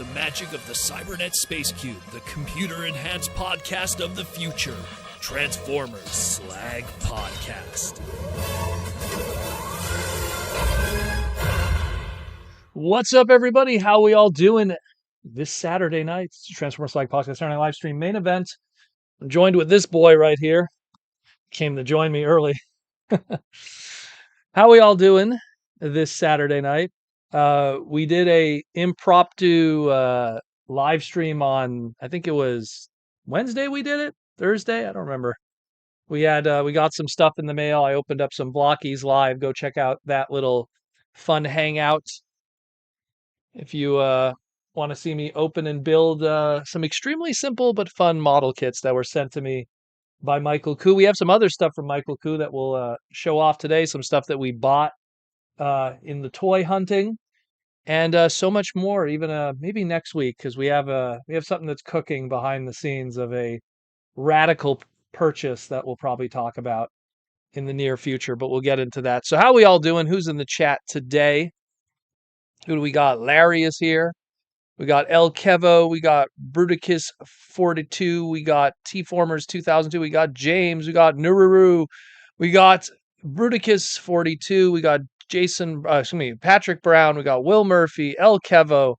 the magic of the Cybernet Space Cube, the computer-enhanced podcast of the future. Transformers Slag Podcast. What's up, everybody? How we all doing this Saturday night? It's the Transformers Slag Podcast Saturday Night live stream main event. I'm joined with this boy right here. Came to join me early. How we all doing this Saturday night? We did a impromptu live stream on, I think it was Wednesday we did it? Thursday? I don't remember. We got some stuff in the mail. I opened up some Blokees live. Go check out that little fun hangout if you want to see me open and build some extremely simple but fun model kits that were sent to me by Michael Koo. We have some other stuff from Michael Koo that we'll show off today. Some stuff that we bought in the toy hunting, and so much more. Even maybe next week, because we have something that's cooking behind the scenes of a radical purchase that we'll probably talk about in the near future. But we'll get into that. So how we all doing? Who's in the chat today? Who do we got? Larry is here. We got El Kevo. We got Bruticus 42. We got T-Formers 2002. We got James. We got Nururu. We got Bruticus 42. We got Patrick Brown. We got Will Murphy. El Kevo.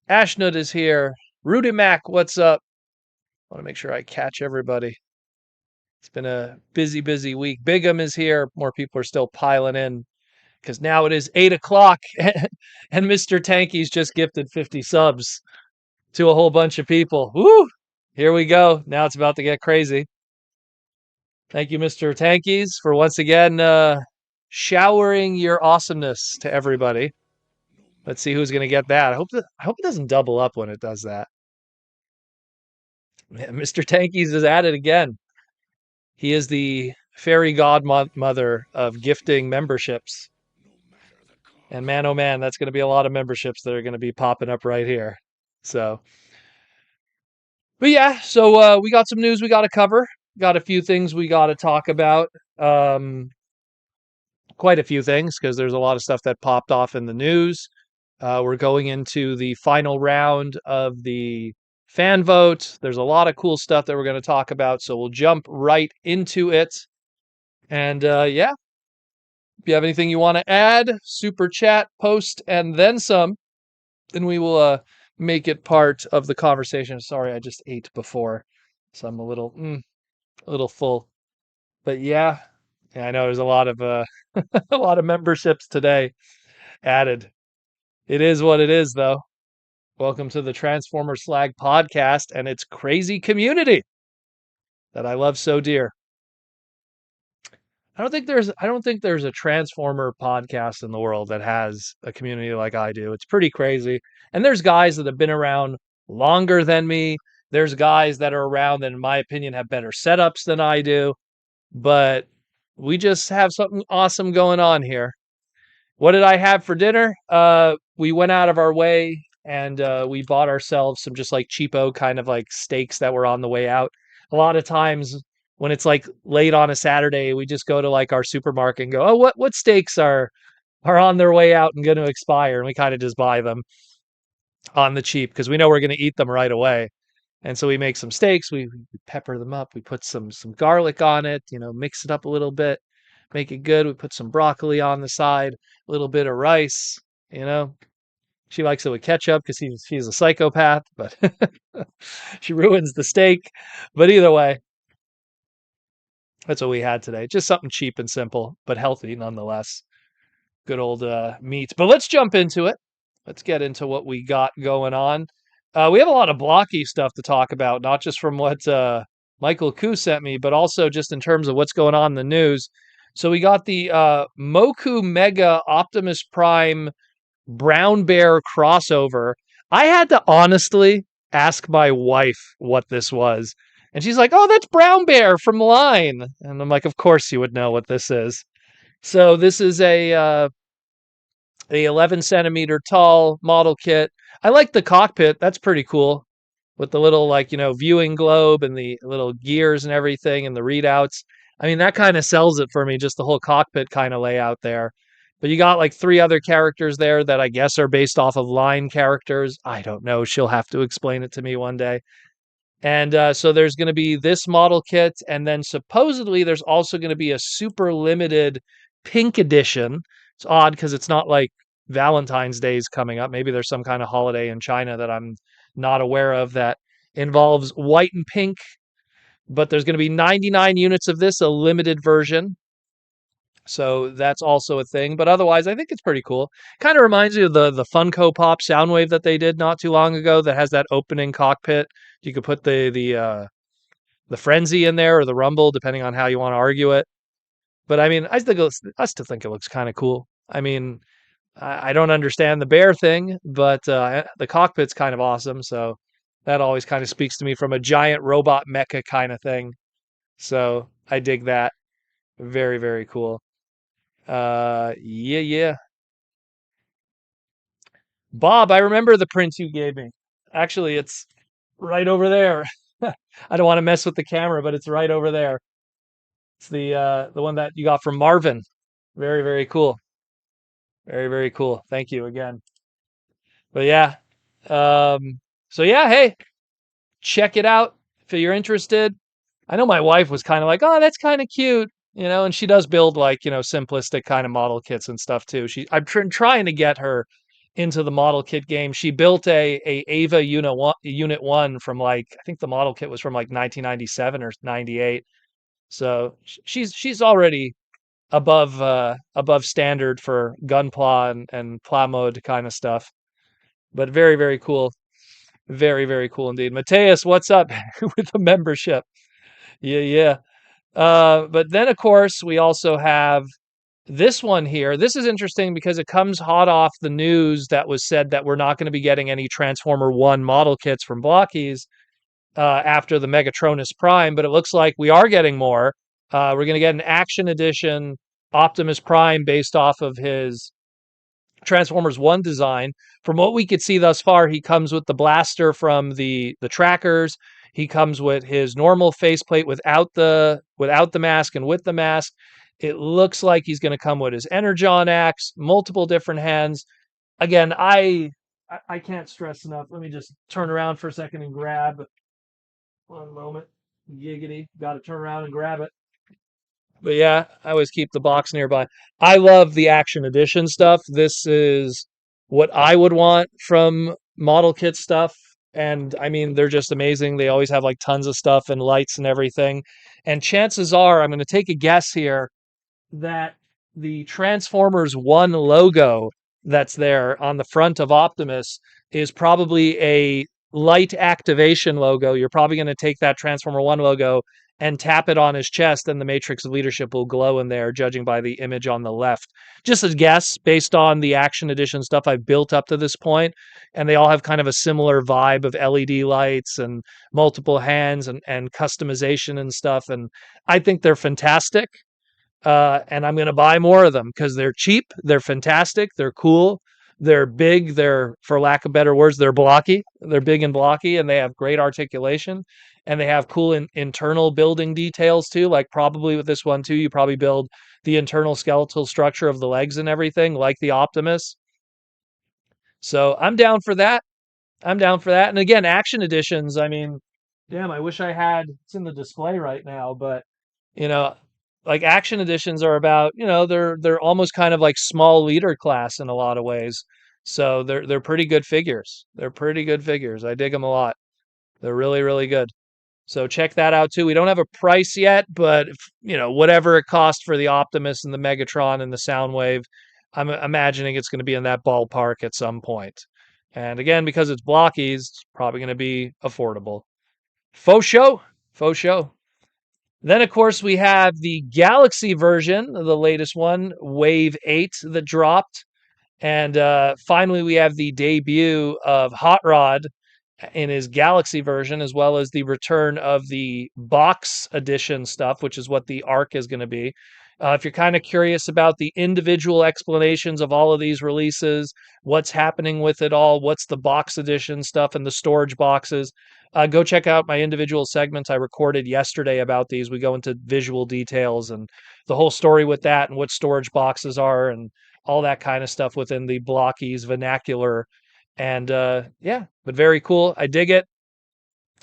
Ashnut is here. Rudy Mac, what's up? I want to make sure I catch everybody. It's been a busy, busy week. Bigum is here. More people are still piling in, because now it is 8 o'clock and Mr. Tanky's just gifted 50 subs to a whole bunch of people. Woo! Here we go. Now it's about to get crazy. Thank you, Mr. Tankies, for once again showering your awesomeness to everybody. Let's see who's going to get that. I hope it doesn't double up when it does that. Mr. Tankies is at it again. He is the fairy godmother of gifting memberships. And man, oh man, that's going to be a lot of memberships that are going to be popping up right here. So, but yeah, so we got some news we got to cover. Got a few things we got to talk about. Quite a few things, because there's a lot of stuff that popped off in the news. We're going into the final round of the fan vote. There's a lot of cool stuff that we're going to talk about. So we'll jump right into it. And yeah. If you have anything you want to add, super chat, post, and then some, then we will make it part of the conversation. Sorry, I just ate before, so I'm a little full. But yeah, I know there's a lot of a lot of memberships today added. It is what it is, though. Welcome to the Transformers Slag Podcast and its crazy community that I love so dear. I don't think there's a Transformer podcast in the world that has a community like I do. It's pretty crazy. And there's guys that have been around longer than me. There's guys that are around that, in my opinion, have better setups than I do. But we just have something awesome going on here. What did I have for dinner? We went out of our way and we bought ourselves some just like cheapo kind of like steaks that were on the way out. A lot of times when it's like late on a Saturday, we just go to like our supermarket and go, oh, what steaks are on their way out and going to expire? And we kind of just buy them on the cheap because we know we're going to eat them right away. And so we make some steaks, we pepper them up, we put some garlic on it, mix it up a little bit, make it good. We put some broccoli on the side, a little bit of rice, She likes it with ketchup because she's a psychopath, but she ruins the steak. But either way, that's what we had today. Just something cheap and simple, but healthy nonetheless. Good old meat. But let's jump into it. Let's get into what we got going on. We have a lot of blocky stuff to talk about, not just from what Michael Koo sent me, but also just in terms of what's going on in the news. So we got the Moku Mega Optimus Prime Brown Bear crossover. I had to honestly ask my wife what this was. And she's like, oh, that's Brown Bear from Line. And I'm like, of course you would know what this is. So this is a 11 centimeter tall model kit. I like the cockpit. That's pretty cool. With the little viewing globe and the little gears and everything and the readouts. I mean, that kind of sells it for me, just the whole cockpit kind of layout there. But you got like three other characters there that I guess are based off of line characters. I don't know. She'll have to explain it to me one day. And so there's going to be this model kit, and then supposedly there's also going to be a super limited pink edition. It's odd because it's not like Valentine's Day is coming up. Maybe there's some kind of holiday in China that I'm not aware of that involves white and pink. But there's going to be 99 units of this, a limited version. So that's also a thing. But otherwise, I think it's pretty cool. Kind of reminds me of the Funko Pop Soundwave that they did not too long ago that has that opening cockpit. You could put the Frenzy in there or the Rumble, depending on how you want to argue it. But I mean, I still think it looks kind of cool. I mean, I don't understand the bear thing, but the cockpit's kind of awesome. So that always kind of speaks to me from a giant robot mecha kind of thing. So I dig that. Very, very cool. Yeah, yeah. Bob, I remember the print you gave me. Actually, it's right over there. I don't want to mess with the camera, but it's right over there. It's the one that you got from Marvin. Very, very cool. Very, very cool. Thank you again. But yeah. So yeah, hey, check it out if you're interested. I know my wife was kind of like, "Oh, that's kind of cute." And she does build like, simplistic kind of model kits and stuff too. I'm trying to get her into the model kit game. She built a Ava unit 1 from like I think the model kit was from like 1997 or 98. So she's already above standard for gunpla and pla mode kind of stuff. But very, very cool. Very, very cool indeed. Mateus, what's up with the membership? Yeah, yeah. But then, of course, we also have this one here. This is interesting because it comes hot off the news that was said that we're not going to be getting any Transformer 1 model kits from Blokees after the Megatronus Prime, but it looks like we are getting more. We're going to get an Action Edition Optimus Prime based off of his Transformers 1 design. From what we could see thus far, he comes with the blaster from the trackers. He comes with his normal faceplate without the mask and with the mask. It looks like he's going to come with his Energon axe, multiple different hands. Again, I can't stress enough. Let me just turn around for a second and grab. One moment. Giggity. Got to turn around and grab it. But yeah, I always keep the box nearby. I love the Action Edition stuff. This is what I would want from model kit stuff. And I mean, they're just amazing. They always have like tons of stuff and lights and everything. And chances are, I'm going to take a guess here that the Transformers 1 logo that's there on the front of Optimus is probably a light activation logo. You're probably going to take that Transformer 1 logo and tap it on his chest, and the Matrix of Leadership will glow in there, judging by the image on the left. Just a guess based on the Action Edition stuff I've built up to this point, and they all have kind of a similar vibe of LED lights and multiple hands and customization and stuff, and I think they're fantastic. And I'm going to buy more of them because they're cheap, they're fantastic, they're cool, they're big, they're, for lack of better words, they're blocky. They're big and blocky, and they have great articulation, and they have cool internal building details too. Like probably with this one too, you probably build the internal skeletal structure of the legs and everything, like the Optimus. So I'm down for that. I'm down for that. And again, Action Editions. I mean, damn, I wish I had. It's in the display right now, but you know, like Action Editions are about, they're almost kind of like small leader class in a lot of ways. So they're pretty good figures. They're pretty good figures. I dig them a lot. They're really, really good. So check that out too. We don't have a price yet, but if, whatever it costs for the Optimus and the Megatron and the Soundwave, I'm imagining it's going to be in that ballpark at some point. And again, because it's blockies, it's probably going to be affordable. Faux show. Faux show. Then, of course, we have the Galaxy version, the latest one, Wave 8, that dropped. And finally, we have the debut of Hot Rod in his Galaxy version, as well as the return of the box edition stuff, which is what the Arc is going to be. If you're kind of curious about the individual explanations of all of these releases, what's happening with it all, what's the box edition stuff and the storage boxes, go check out my individual segments I recorded yesterday about these. We go into visual details and the whole story with that and what storage boxes are and all that kind of stuff within the Blokees vernacular. And yeah, but very cool. I dig it.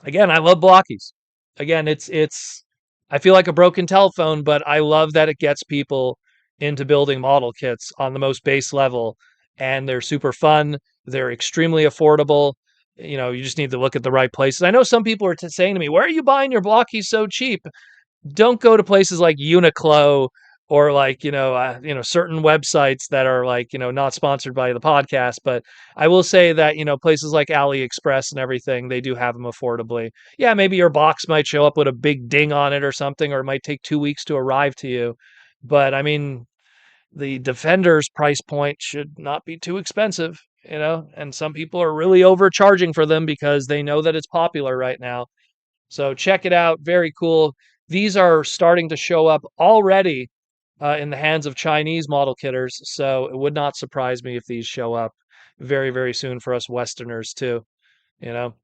Again, I love Blokees. Again, it's I feel like a broken telephone, but I love that it gets people into building model kits on the most base level, and they're super fun. They're extremely affordable. You know, you just need to look at the right places. I know some people are saying to me, "Where are you buying your Blokees so cheap?" Don't go to places like Uniqlo or like certain websites that are like not sponsored by the podcast. But I will say that places like AliExpress and everything, they do have them affordably. Yeah, maybe your box might show up with a big ding on it or something, or it might take 2 weeks to arrive to you. But I mean, the Defender's price point should not be too expensive, and some people are really overcharging for them because they know that it's popular right now. So check it out. Very cool. These are starting to show up already in the hands of Chinese model kitters. So it would not surprise me if these show up very, very soon for us Westerners too. You know,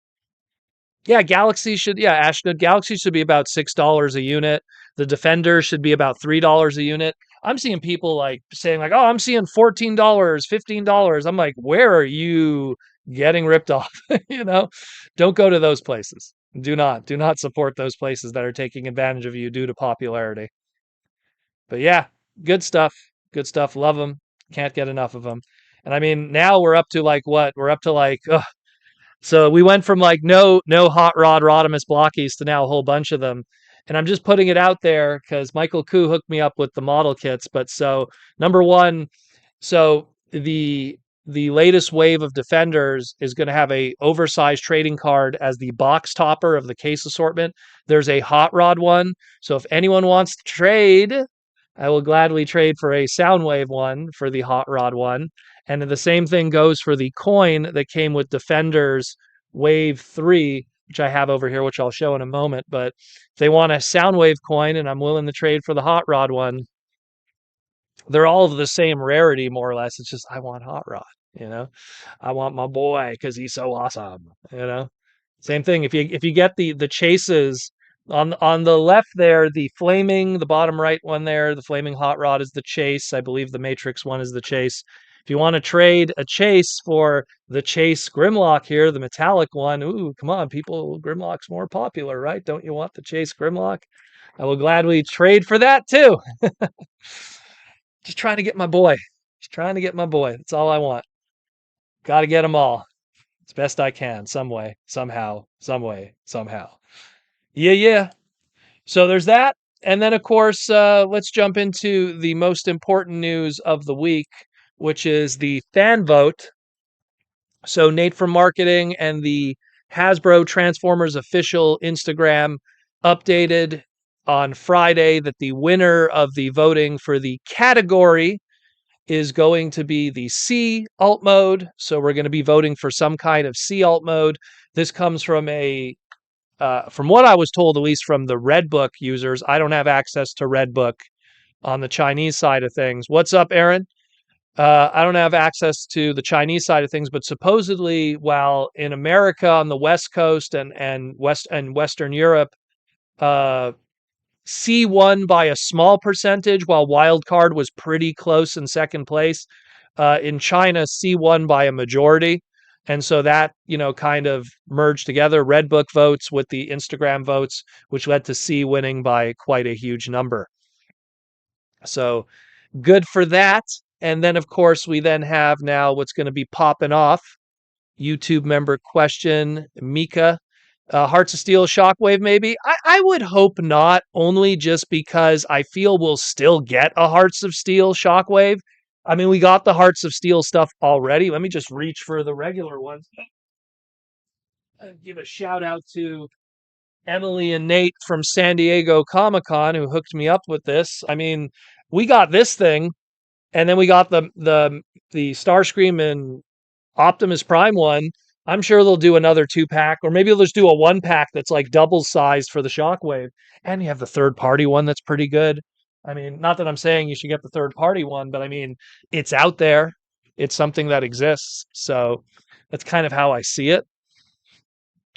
yeah, Ashton, Galaxy should be about $6 a unit. The Defender should be about $3 a unit. I'm seeing people like saying like, "Oh, I'm seeing $14, $15." I'm like, "Where are you getting ripped off?" Don't go to those places. Do not support those places that are taking advantage of you due to popularity. But yeah, good stuff. Good stuff. Love them. Can't get enough of them. And I mean, now we're up to like what? We're up to like so we went from like no hot rod Rodimus Blokees to now a whole bunch of them. And I'm just putting it out there because Michael Koo hooked me up with the model kits. But so number one, so the latest wave of Defenders is going to have a oversized trading card as the box topper of the case assortment. There's a hot rod one. So if anyone wants to trade, I will gladly trade for a Soundwave one for the hot rod one. And the same thing goes for the coin that came with Defenders Wave 3, which I have over here, which I'll show in a moment. But if they want a Soundwave coin and I'm willing to trade for the hot rod one, they're all of the same rarity, more or less. It's just I want hot rod, you know. I want my boy because he's so awesome, you know. Same thing. If you get the chases on the left there, the bottom right one there, the flaming hot rod is the chase. I believe the Matrix one is the chase. If you want to trade a chase for the chase Grimlock here, the metallic one, ooh, come on, people, Grimlock's more popular, right? Don't you want the chase Grimlock? I will gladly trade for that too. Just trying to get my boy. Just trying to get my boy. That's all I want. Got to get them all as best I can, some way, somehow, some way, somehow. Yeah, yeah. So there's that. And then, of course, let's jump into the most important news of the week, which is the fan vote. So Nate from marketing and the Hasbro Transformers official Instagram updated on Friday that the winner of the voting for the category is going to be the C alt mode. So we're going to be voting for some kind of C alt mode. This comes from from what I was told, at least from the Redbook users. I don't have access to Redbook on the Chinese side of things. What's up, Aaron? I don't have access to the Chinese side of things, but supposedly, while in America on the West Coast and Western Europe, C won by a small percentage, while Wildcard was pretty close in second place. In China, C won by a majority. And so that, kind of merged together Redbook votes with the Instagram votes, which led to C winning by quite a huge number. So good for that. And then, of course, we then have now what's going to be popping off. YouTube member question, Mika. Hearts of Steel Shockwave, maybe? I would hope not, only just because I feel we'll still get a Hearts of Steel Shockwave. I mean, we got the Hearts of Steel stuff already. Let me just reach for the regular ones. Give a shout out to Emily and Nate from San Diego Comic-Con who hooked me up with this. I mean, we got this thing, and then we got the Starscream and Optimus Prime one. I'm sure they'll do another 2-pack, or maybe they'll just do a 1-pack that's like double sized for the Shockwave. And you have the third-party one that's pretty good. I mean, not that I'm saying you should get the third-party one, but I mean, it's out there. It's something that exists. So that's kind of how I see it.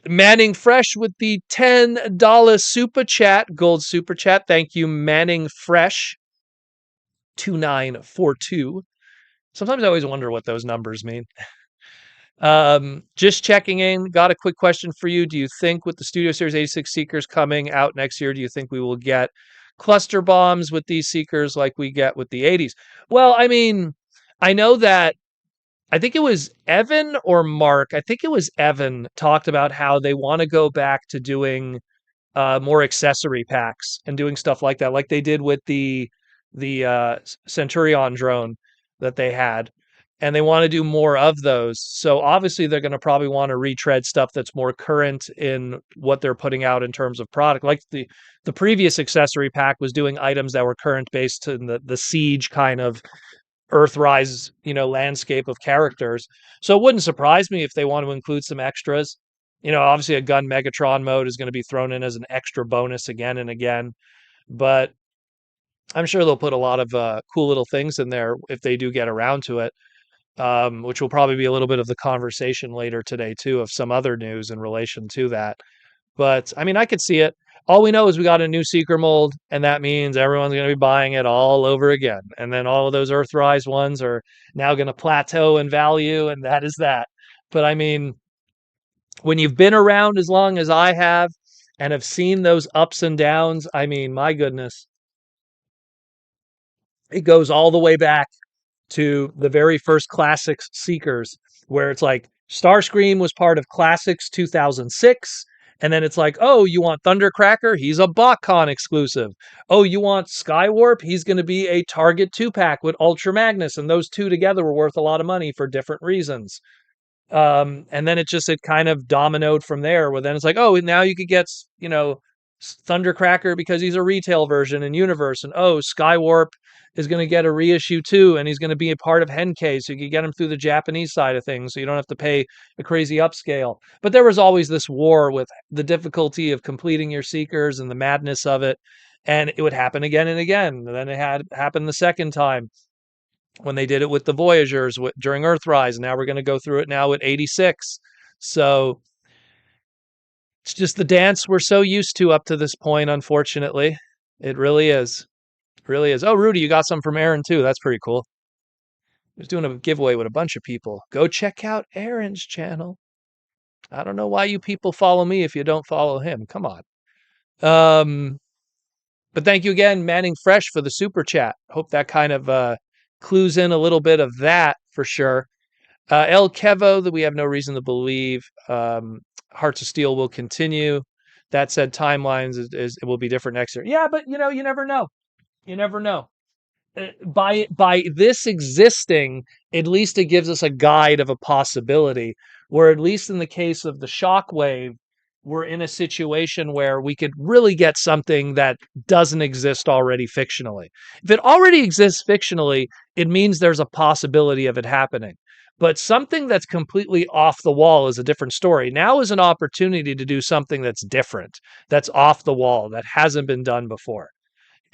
Manning Fresh with the $10 super chat, gold super chat. Thank you, Manning Fresh 2942. Sometimes I always wonder what those numbers mean. Just checking in. Got a quick question for you. Do you think with the Studio Series 86 Seekers coming out next year, do you think we will get cluster bombs with these Seekers like we get with the 80s? Well, I mean, I know that I think it was Evan or Mark. I think it was Evan talked about how they want to go back to doing more accessory packs and doing stuff like that, like they did with the Centurion drone that they had, and they want to do more of those. So obviously, they're going to probably want to retread stuff that's more current in what they're putting out in terms of product. Like the previous accessory pack was doing items that were current based in the siege kind of Earthrise, landscape of characters. So it wouldn't surprise me if they want to include some extras. Obviously a gun Megatron mode is going to be thrown in as an extra bonus again and again, but I'm sure they'll put a lot of cool little things in there if they do get around to it, which will probably be a little bit of the conversation later today too, of some other news in relation to that. But I mean, I could see it. All we know is we got a new Seeker mold, and that means everyone's going to be buying it all over again. And then all of those Earthrise ones are now going to plateau in value, and that is that. But I mean, when you've been around as long as I have and have seen those ups and downs, I mean, my goodness, it goes all the way back to the very first Classics Seekers, where it's like Starscream was part of Classics 2006. And then it's like, oh, you want Thundercracker? He's a BotCon exclusive. Oh, you want Skywarp? He's going to be a Target 2-pack with Ultra Magnus. And those two together were worth a lot of money for different reasons. And then it kind of dominoed from there, where then it's like, oh, now you could get, Thundercracker because he's a retail version in Universe. And oh, Skywarp is going to get a reissue too, and he's going to be a part of Henkei, so you can get him through the Japanese side of things, so you don't have to pay a crazy upscale. But there was always this war with the difficulty of completing your Seekers and the madness of it, and it would happen again and again. And then it had happened the second time when they did it with the Voyagers during Earthrise. Now we're going to go through it now with 86. So it's just the dance we're so used to up to this point, unfortunately. It really is. Really is. Oh, Rudy, you got some from Aaron too. That's pretty cool. He was doing a giveaway with a bunch of people. Go check out Aaron's channel. I don't know why you people follow me if you don't follow him. Come on. But thank you again, Manning Fresh, for the super chat. Hope that kind of clues in a little bit of that for sure. El Kevo, that we have no reason to believe Hearts of Steel will continue. That said, timelines it will be different next year. Yeah, but you never know. You never know. By this existing, at least it gives us a guide of a possibility, where at least in the case of the Shockwave, we're in a situation where we could really get something that doesn't exist already fictionally. If it already exists fictionally, it means there's a possibility of it happening. But something that's completely off the wall is a different story. Now is an opportunity to do something that's different, that's off the wall, that hasn't been done before.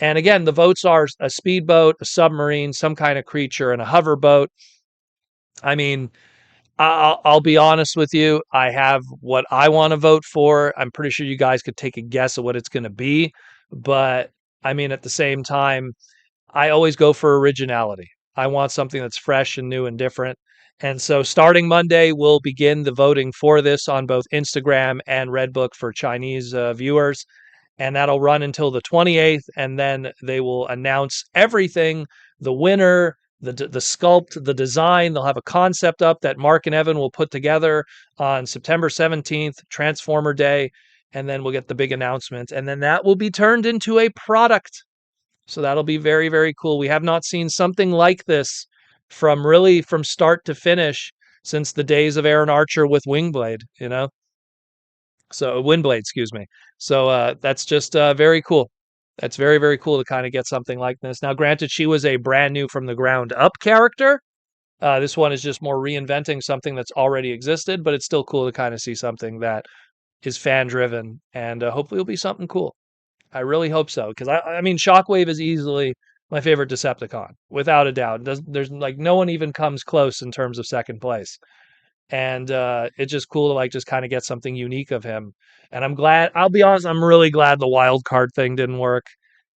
And again, the votes are a speedboat, a submarine, some kind of creature, and a hoverboat. I mean, I'll be honest with you. I have what I want to vote for. I'm pretty sure you guys could take a guess at what it's going to be. But I mean, at the same time, I always go for originality. I want something that's fresh and new and different. And so starting Monday, we'll begin the voting for this on both Instagram and Redbook for Chinese viewers. And that'll run until the 28th. And then they will announce everything, the winner, the sculpt, the design. They'll have a concept up that Mark and Evan will put together on September 17th, Transformer Day. And then we'll get the big announcement. And then that will be turned into a product. So that'll be very, very cool. We have not seen something like this from start to finish since the days of Aaron Archer with Windblade, So Windblade, excuse me. So that's just very cool. That's very, very cool to kind of get something like this. Now, granted, she was a brand new from the ground up character. This one is just more reinventing something that's already existed, but it's still cool to kind of see something that is fan driven, and hopefully it'll be something cool. I really hope so, because I mean, Shockwave is easily my favorite Decepticon, without a doubt. There's like no one even comes close in terms of second place. And it's just cool to just kind of get something unique of him. And I'm glad, I'll be honest, I'm really glad the wild card thing didn't work,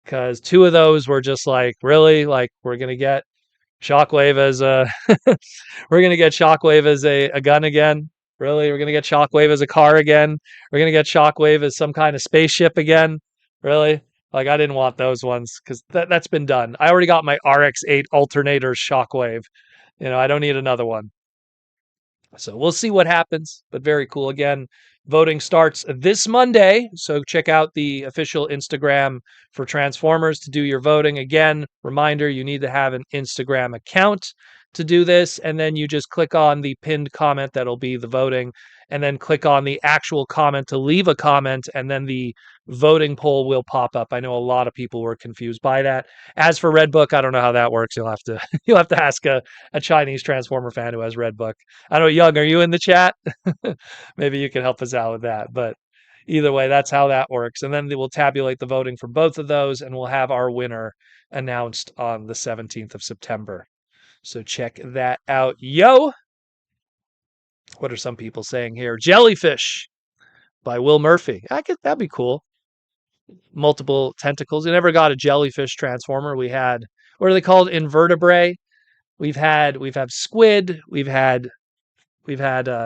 because two of those were just really, we're going to get Shockwave as a we're gonna get Shockwave as a gun again. Really? We're gonna get Shockwave as a car again. We're gonna get Shockwave as some kind of spaceship again. Really? Like I didn't want those ones because that's been done. I already got my RX-8 alternator Shockwave. I don't need another one. So we'll see what happens, but very cool. Again, voting starts this Monday. So check out the official Instagram for Transformers to do your voting. Again, reminder you need to have an Instagram account to do this. And then you just click on the pinned comment that'll be the voting, and then click on the actual comment to leave a comment. And then the voting poll will pop up. I know a lot of people were confused by that. As for Redbook, I don't know how that works. You'll have to you'll have to ask a Chinese Transformer fan who has Redbook. I don't know, Young, are you in the chat? Maybe you can help us out with that. But either way, that's how that works. And then we'll tabulate the voting for both of those, and we'll have our winner announced on the 17th of September. So check that out. Yo! What are some people saying here? Jellyfish by Will Murphy. That'd be cool. Multiple tentacles. We never got a jellyfish transformer. We had, what are they called? Invertebrate. We've had squid. We've had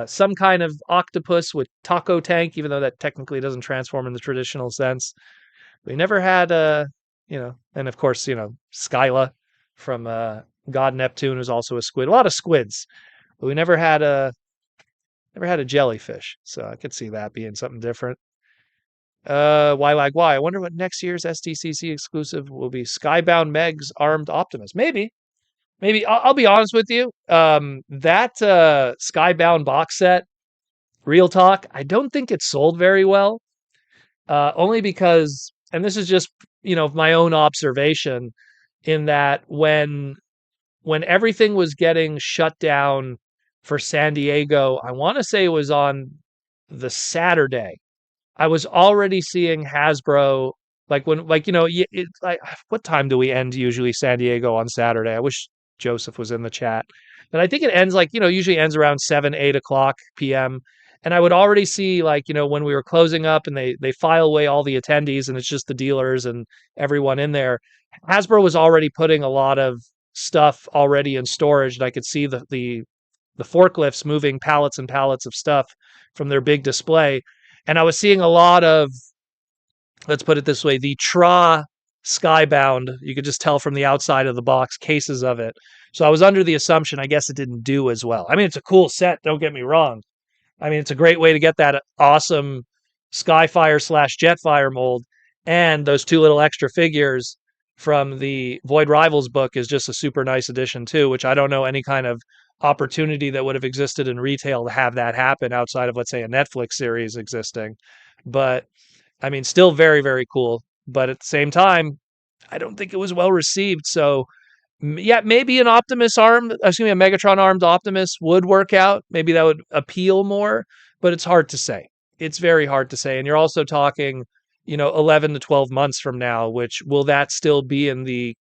some kind of octopus with taco tank, even though that technically doesn't transform in the traditional sense. We never had and of course, Skyla from God Neptune is also a squid. A lot of squids, but we never had a jellyfish. So I could see that being something different. Why like why? I wonder what next year's SDCC exclusive will be. Skybound Meg's Armed Optimus. Maybe. I'll be honest with you. That Skybound box set, real talk, I don't think it sold very well. Only because, and this is just my own observation, in that when everything was getting shut down for San Diego, I want to say it was on the Saturday. I was already seeing Hasbro, like when, like, it's like, what time do we end usually San Diego on Saturday? I wish Joseph was in the chat, but I think it ends usually ends around 7-8 o'clock p.m. And I would already see, when we were closing up and they file away all the attendees and it's just the dealers and everyone in there. Hasbro was already putting a lot of stuff already in storage, and I could see the forklifts moving pallets and pallets of stuff from their big display. And I was seeing a lot of, let's put it this way, the Tra Skybound. You could just tell from the outside of the box, cases of it. So I was under the assumption, I guess it didn't do as well. I mean, it's a cool set, don't get me wrong. I mean, it's a great way to get that awesome Skyfire / Jetfire mold. And those two little extra figures from the Void Rivals book is just a super nice addition too, which I don't know any kind of opportunity that would have existed in retail to have that happen outside of, let's say, a Netflix series existing. But I mean, still very, very cool. But at the same time, I don't think it was well received. So yeah, maybe an Megatron armed Optimus would work out. Maybe that would appeal more, but it's hard to say. It's very hard to say. And you're also talking, 11 to 12 months from now, which will that still be in the,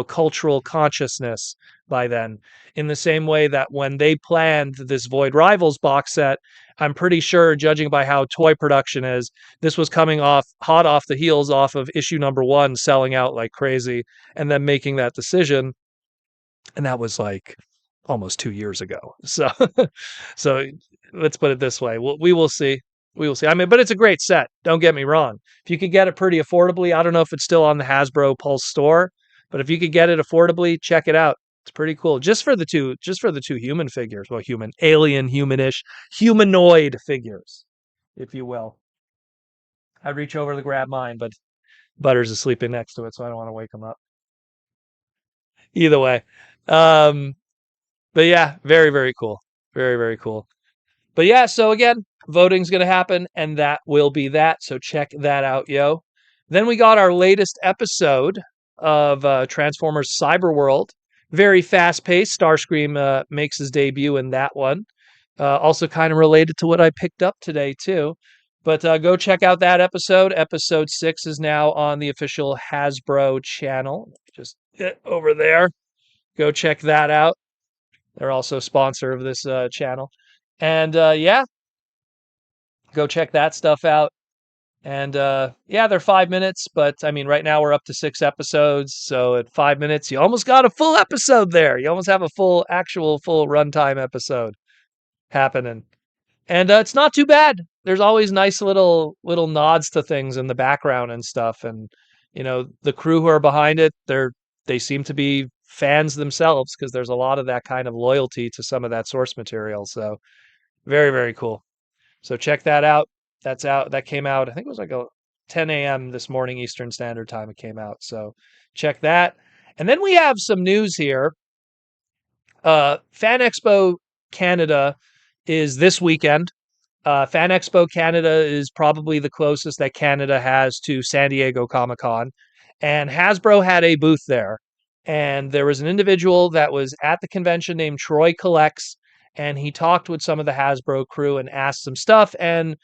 cultural consciousness by then? In the same way that when they planned this Void Rivals box set, I'm pretty sure, judging by how toy production is, this was coming hot off the heels off of issue number 1 selling out like crazy, and then making that decision. And that was like almost 2 years ago. So, so let's put it this way. We will see. We will see. I mean, but it's a great set. Don't get me wrong. If you could get it pretty affordably, I don't know if it's still on the Hasbro Pulse store, but if you could get it affordably, check it out. It's pretty cool. Just for the two human figures. Well, alien, humanish, humanoid figures, if you will. I'd reach over to grab mine, but Butters is sleeping next to it, so I don't want to wake him up. Either way. But yeah, very, very cool. Very, very cool. But yeah, so again, voting's going to happen, and that will be that. So check that out, yo. Then we got our latest episode of Transformers Cyberworld. Very fast-paced. Starscream makes his debut in that one. Also kind of related to what I picked up today, too. But go check out that episode. Episode 6 is now on the official Hasbro channel. Just over there. Go check that out. They're also a sponsor of this channel. And yeah, go check that stuff out. And yeah, they're 5 minutes, but I mean, right now we're up to 6 episodes. So at 5 minutes, you almost got a full episode there. You almost have a actual full runtime episode happening. And it's not too bad. There's always nice little nods to things in the background and stuff. And the crew who are behind it, they seem to be fans themselves because there's a lot of that kind of loyalty to some of that source material. So very, very cool. So check that out. That's out. That came out. I think it was like a 10 a.m. this morning Eastern Standard Time. It came out. So check that. And then we have some news here. Fan Expo Canada is this weekend. Fan Expo Canada is probably the closest that Canada has to San Diego Comic-Con. And Hasbro had a booth there. And there was an individual that was at the convention named Troy Collects, and he talked with some of the Hasbro crew and asked some stuff. And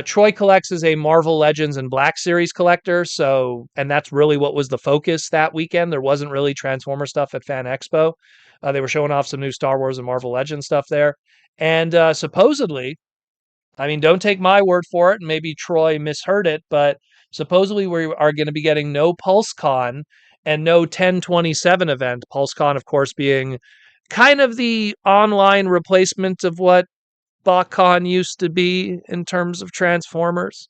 Troy Collects is a Marvel Legends and Black Series collector. So, and that's really what was the focus that weekend. There wasn't really Transformer stuff at Fan Expo. They were showing off some new Star Wars and Marvel Legends stuff there. And supposedly, I mean, don't take my word for it. Maybe Troy misheard it, but supposedly we are going to be getting no PulseCon and no 1027 event. PulseCon, of course, being kind of the online replacement of what BotCon used to be in terms of Transformers.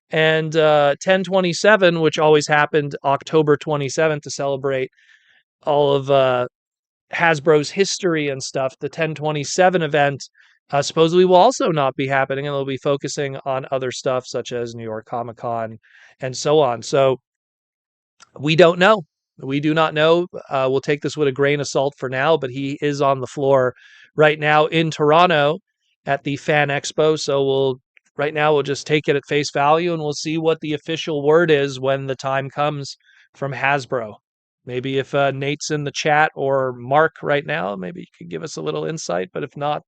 And 1027, which always happened October 27th to celebrate all of Hasbro's history and stuff, the 1027 event supposedly will also not be happening, and they'll be focusing on other stuff such as New York Comic Con and so on. So we don't know. We do not know. We'll take this with a grain of salt for now, but he is on the floor right now in Toronto at the Fan Expo. So we'll just take it at face value, and we'll see what the official word is when the time comes from Hasbro. Maybe if Nate's in the chat or Mark right now, maybe you could give us a little insight. But if not,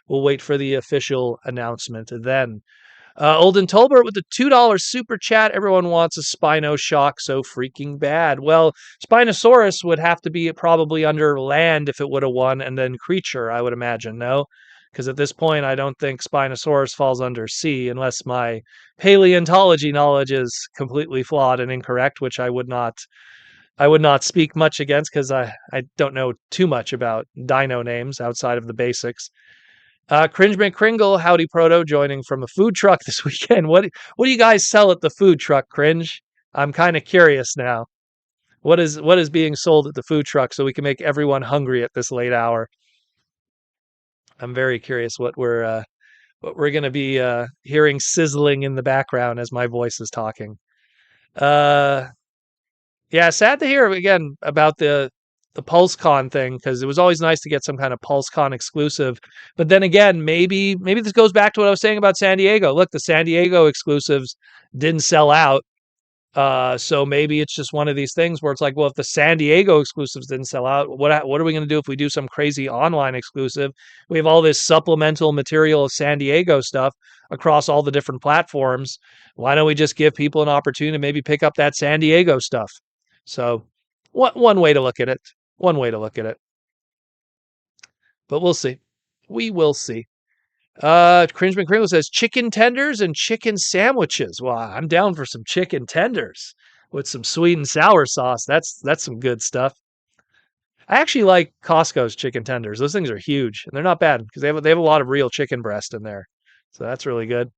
we'll wait for the official announcement then. Olden Tolbert with the $2 super chat. Everyone wants a Spino Shock so freaking bad. Well, Spinosaurus would have to be probably under land if it would have won, and then creature, I would imagine, no? Because at this point, I don't think Spinosaurus falls under sea unless my paleontology knowledge is completely flawed and incorrect, which I would not speak much against because I don't know too much about dino names outside of the basics. Cringe McCringle, howdy proto, joining from a food truck this weekend. What do you guys sell at the food truck, Cringe? I'm kind of curious now. What is being sold at the food truck so we can make everyone hungry at this late hour? I'm very curious what we're going to be hearing sizzling in the background as my voice is talking. Yeah, sad to hear again about the PulseCon thing because it was always nice to get some kind of PulseCon exclusive. But then again, maybe this goes back to what I was saying about San Diego. Look, the San Diego exclusives didn't sell out. So maybe it's just one of these things where it's like, well, if the San Diego exclusives didn't sell out, what are we going to do if we do some crazy online exclusive? We have all this supplemental material of San Diego stuff across all the different platforms. Why don't we just give people an opportunity to maybe pick up that San Diego stuff? So one way to look at it. One way to look at it. But we'll see. We will see. Cringe McCringle says chicken tenders and chicken sandwiches. Well, I'm down for some chicken tenders with some sweet and sour sauce. That's some good stuff. I actually like Costco's chicken tenders. Those things are huge and they're not bad because they have a lot of real chicken breast in there. So that's really good.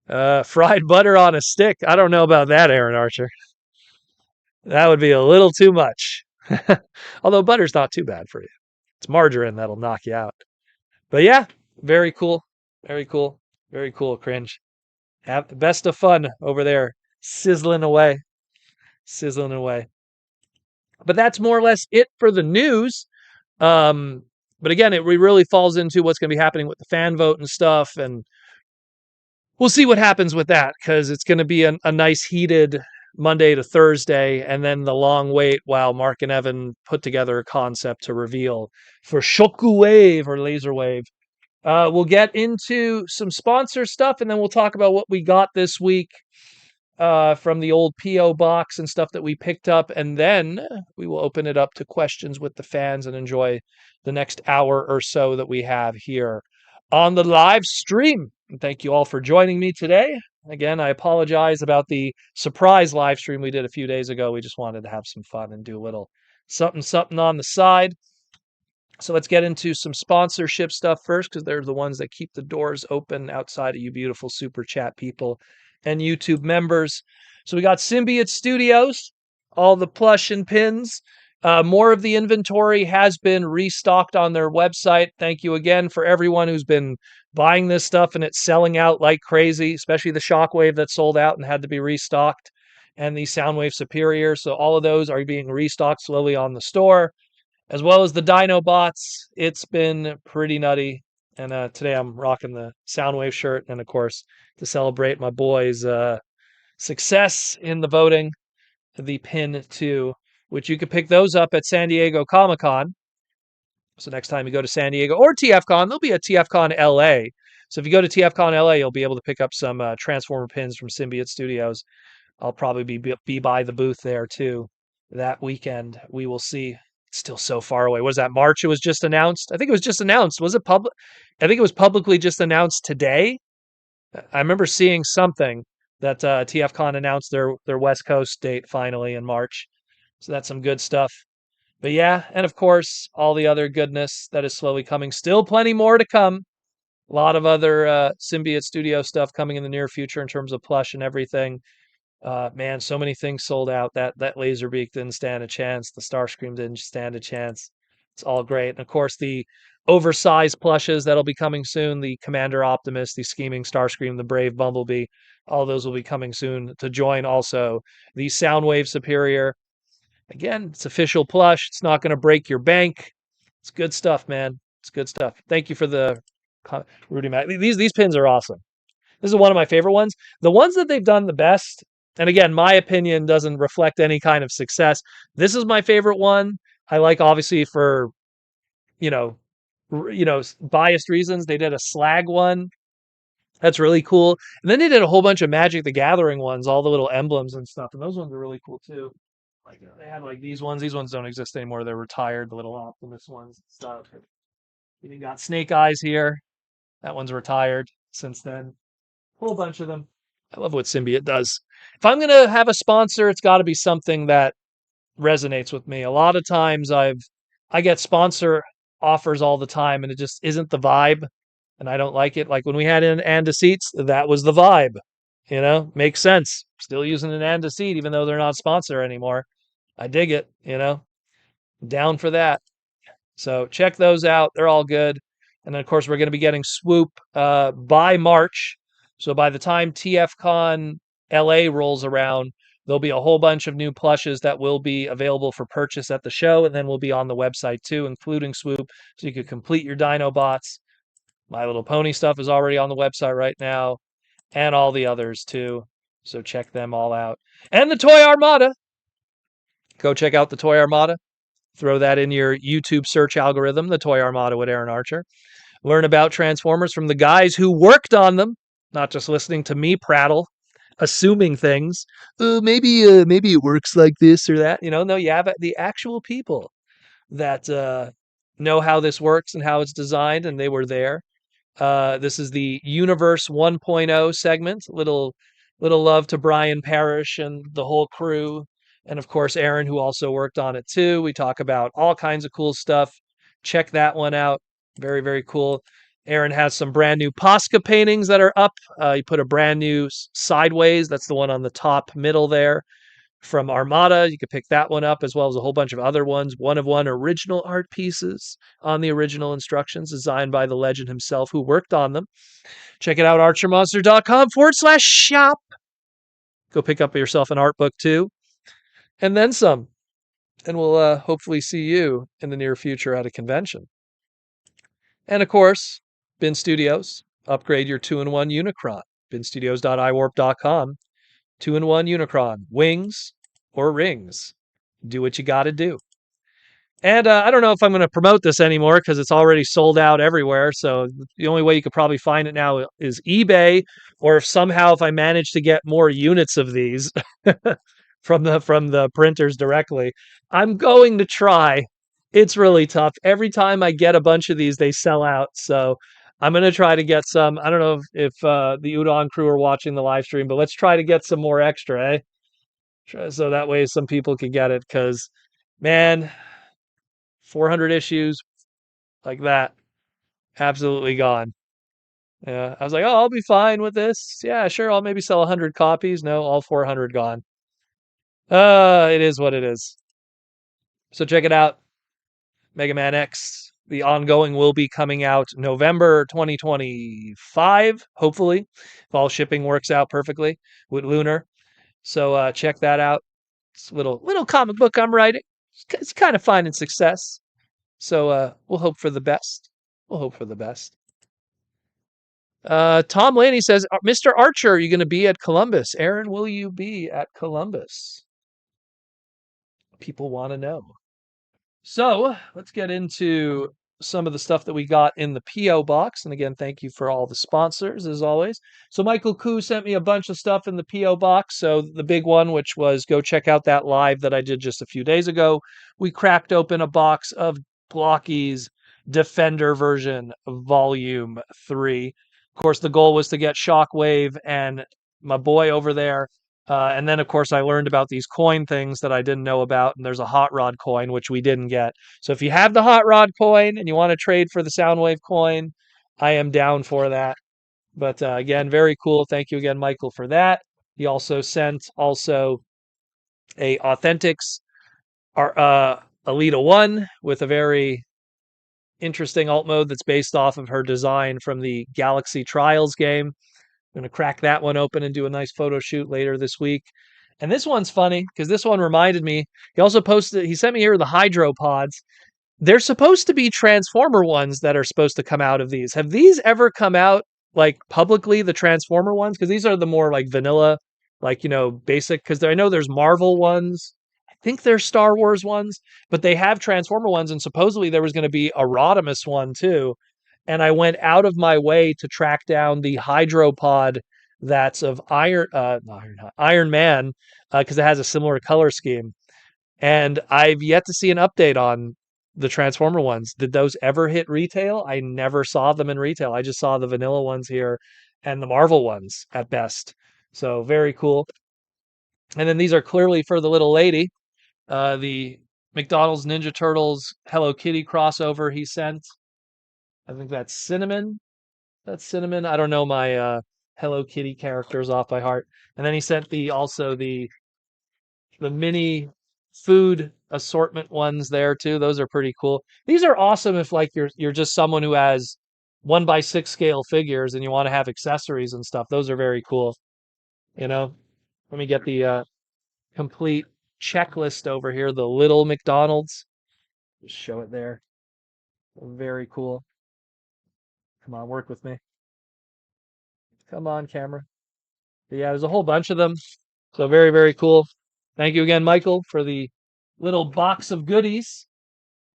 Fried butter on a stick. I don't know about that, Aaron Archer. That would be a little too much. Although butter's not too bad for you. It's margarine that'll knock you out. But yeah, very cool. Very cool. Very cool, Cringe. Have the best of fun over there, sizzling away. Sizzling away. But that's more or less it for the news. But again, it really falls into what's going to be happening with the fan vote and stuff. And we'll see what happens with that because it's going to be a nice heated Monday to Thursday, and then the long wait while Mark and Evan put together a concept to reveal for Shockwave or Laser Wave. We'll get into some sponsor stuff, and then we'll talk about what we got this week from the old P.O. box and stuff that we picked up, and then we will open it up to questions with the fans and enjoy the next hour or so that we have here on the live stream. And thank you all for joining me today. Again, I apologize about the surprise live stream we did a few days ago. We just wanted to have some fun and do a little something on the side. So let's get into some sponsorship stuff first, because they're the ones that keep the doors open outside of you beautiful super chat people and YouTube members. So we got Symbiote Studios, all the plush and pins. More of the inventory has been restocked on their website. Thank you again for everyone who's been buying this stuff and it's selling out like crazy, especially the Shockwave that sold out and had to be restocked, and the Soundwave Superior. So all of those are being restocked slowly on the store, as well as the Dino bots. It's been pretty nutty. And today I'm rocking the Soundwave shirt. And of course, to celebrate my boys' success in the voting, the pin too, which you can pick those up at San Diego Comic-Con. So next time you go to San Diego or TFCon, there'll be a TFCon LA. So if you go to TFCon LA, you'll be able to pick up some Transformer pins from Symbiote Studios. I'll probably be by the booth there too that weekend. We will see. It's still so far away. What is that? March? It was just announced. I think it was just announced. Was it public? I think it was publicly just announced today. I remember seeing something that TFCon announced their West Coast date finally in March. So that's some good stuff. But yeah, and of course, all the other goodness that is slowly coming. Still plenty more to come. A lot of other Symbiote Studio stuff coming in the near future in terms of plush and everything. Man, so many things sold out. That Laserbeak didn't stand a chance. The Starscream didn't stand a chance. It's all great. And of course, the oversized plushes that'll be coming soon. The Commander Optimus, the Scheming Starscream, the Brave Bumblebee. All those will be coming soon to join also the Soundwave Superior. Again, it's official plush. It's not going to break your bank. It's good stuff, man. It's good stuff. Thank you for the Rudy Mac. These pins are awesome. This is one of my favorite ones. The ones that they've done the best, and again, my opinion doesn't reflect any kind of success. This is my favorite one. I like, obviously, for you know, biased reasons. They did a Slag one. That's really cool. And then they did a whole bunch of Magic the Gathering ones, all the little emblems and stuff. And those ones are really cool too. Like they had like these ones. These ones don't exist anymore. They're retired. The little Optimus ones and stuff. You even got Snake Eyes here. That one's retired since then. Whole bunch of them. I love what Symbiote does. If I'm gonna have a sponsor, it's got to be something that resonates with me. A lot of times I get sponsor offers all the time, and it just isn't the vibe, and I don't like it. Like when we had an Anda Seats, that was the vibe. Makes sense. Still using an Anda Seat, even though they're not sponsor anymore. I dig it. Down for that. So check those out. They're all good. And then, of course, we're going to be getting Swoop by March. So by the time TFCon LA rolls around, there'll be a whole bunch of new plushes that will be available for purchase at the show, and then will be on the website too, including Swoop, so you can complete your Dino bots. My Little Pony stuff is already on the website right now, and all the others too. So check them all out. And the Toy Armada. Go check out the Toy Armada. Throw that in your YouTube search algorithm, the Toy Armada with Aaron Archer. Learn about Transformers from the guys who worked on them, not just listening to me prattle, assuming things. Maybe it works like this or that. No, you have the actual people that know how this works and how it's designed, and they were there. This is the Universe 1.0 segment. Little love to Brian Parrish and the whole crew. And of course, Aaron, who also worked on it too. We talk about all kinds of cool stuff. Check that one out. Very, very cool. Aaron has some brand new Posca paintings that are up. He put a brand new Sideways. That's the one on the top middle there from Armada. You could pick that one up, as well as a whole bunch of other ones. One of one original art pieces on the original instructions designed by the legend himself who worked on them. Check it out, archermonster.com/shop. Go pick up yourself an art book too. And then some. And we'll hopefully see you in the near future at a convention. And of course, Bin Studios. Upgrade your 2-in-1 Unicron. binstudios.iwarp.com. 2-in-1 Unicron. Wings or rings. Do what you got to do. And I don't know if I'm going to promote this anymore because it's already sold out everywhere. So the only way you could probably find it now is eBay, or if I manage to get more units of these from the printers directly, I'm going to try. It's really tough. Every time I get a bunch of these, they sell out. So I'm gonna try to get some. I don't know if the Udon crew are watching the live stream, but let's try to get some more extra, eh? So that way some people can get it. Because, man, 400 issues like that, absolutely gone. Yeah, I was like, oh, I'll be fine with this. Yeah, sure, I'll maybe sell 100 copies. No, all 400 gone. It is what it is. So check it out, Mega Man X. The ongoing will be coming out November 2025, hopefully, if all shipping works out perfectly with Lunar. So check that out. It's a little comic book I'm writing. It's kind of finding success. So we'll hope for the best. We'll hope for the best. Tom Laney says, Mr. Archer, are you going to be at Columbus? Aaron, will you be at Columbus? People want to know. So let's get into some of the stuff that we got in the P.O. box. And again, thank you for all the sponsors as always. So Michael Koo sent me a bunch of stuff in the P.O. box. So the big one, which was go check out that live that I did just a few days ago. We cracked open a box of Blokees Defender version Volume 3. Of course, the goal was to get Shockwave and my boy over there. And then, of course, I learned about these coin things that I didn't know about. And there's a hot rod coin, which we didn't get. So if you have the hot rod coin and you want to trade for the Soundwave coin, I am down for that. But again, very cool. Thank you again, Michael, for that. He also sent a Authentics Alita 1 with a very interesting alt mode that's based off of her design from the Galaxy Trials game. I'm going to crack that one open and do a nice photo shoot later this week. And this one's funny because this one reminded me. He sent me here the hydropods. They're supposed to be Transformer ones that are supposed to come out of these. Have these ever come out like publicly, the Transformer ones? Because these are the more like vanilla, like, basic. Because I know there's Marvel ones. I think there's Star Wars ones, but they have Transformer ones. And supposedly there was going to be a Rodimus one too. And I went out of my way to track down the hydropod that's of Iron Man, because it has a similar color scheme. And I've yet to see an update on the Transformer ones. Did those ever hit retail? I never saw them in retail. I just saw the vanilla ones here and the Marvel ones at best. So very cool. And then these are clearly for the little lady. The McDonald's Ninja Turtles Hello Kitty crossover he sent. I think that's Cinnamon. That's Cinnamon. I don't know my Hello Kitty characters off by heart. And then he sent the mini food assortment ones there too. Those are pretty cool. These are awesome if like you're just someone who has 1x6 scale figures and you want to have accessories and stuff. Those are very cool. You know, let me get the complete checklist over here. The little McDonald's. Just show it there. Very cool. Come on, work with me. Come on, camera. But yeah, there's a whole bunch of them. So very, very cool. Thank you again, Michael, for the little box of goodies,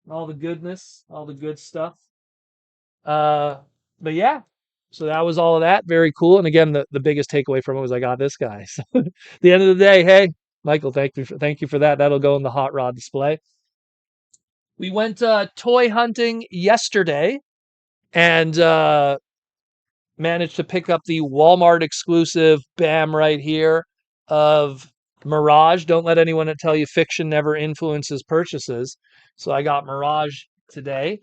all the goodness, all the good stuff. But yeah, so that was all of that. Very cool. And again, the biggest takeaway from it was I got this guy. So at the end of the day, hey, Michael, thank you for that. That'll go in the hot rod display. We went toy hunting yesterday and managed to pick up the Walmart exclusive BAM right here of Mirage. Don't let anyone tell you fiction never influences purchases. So I got Mirage today.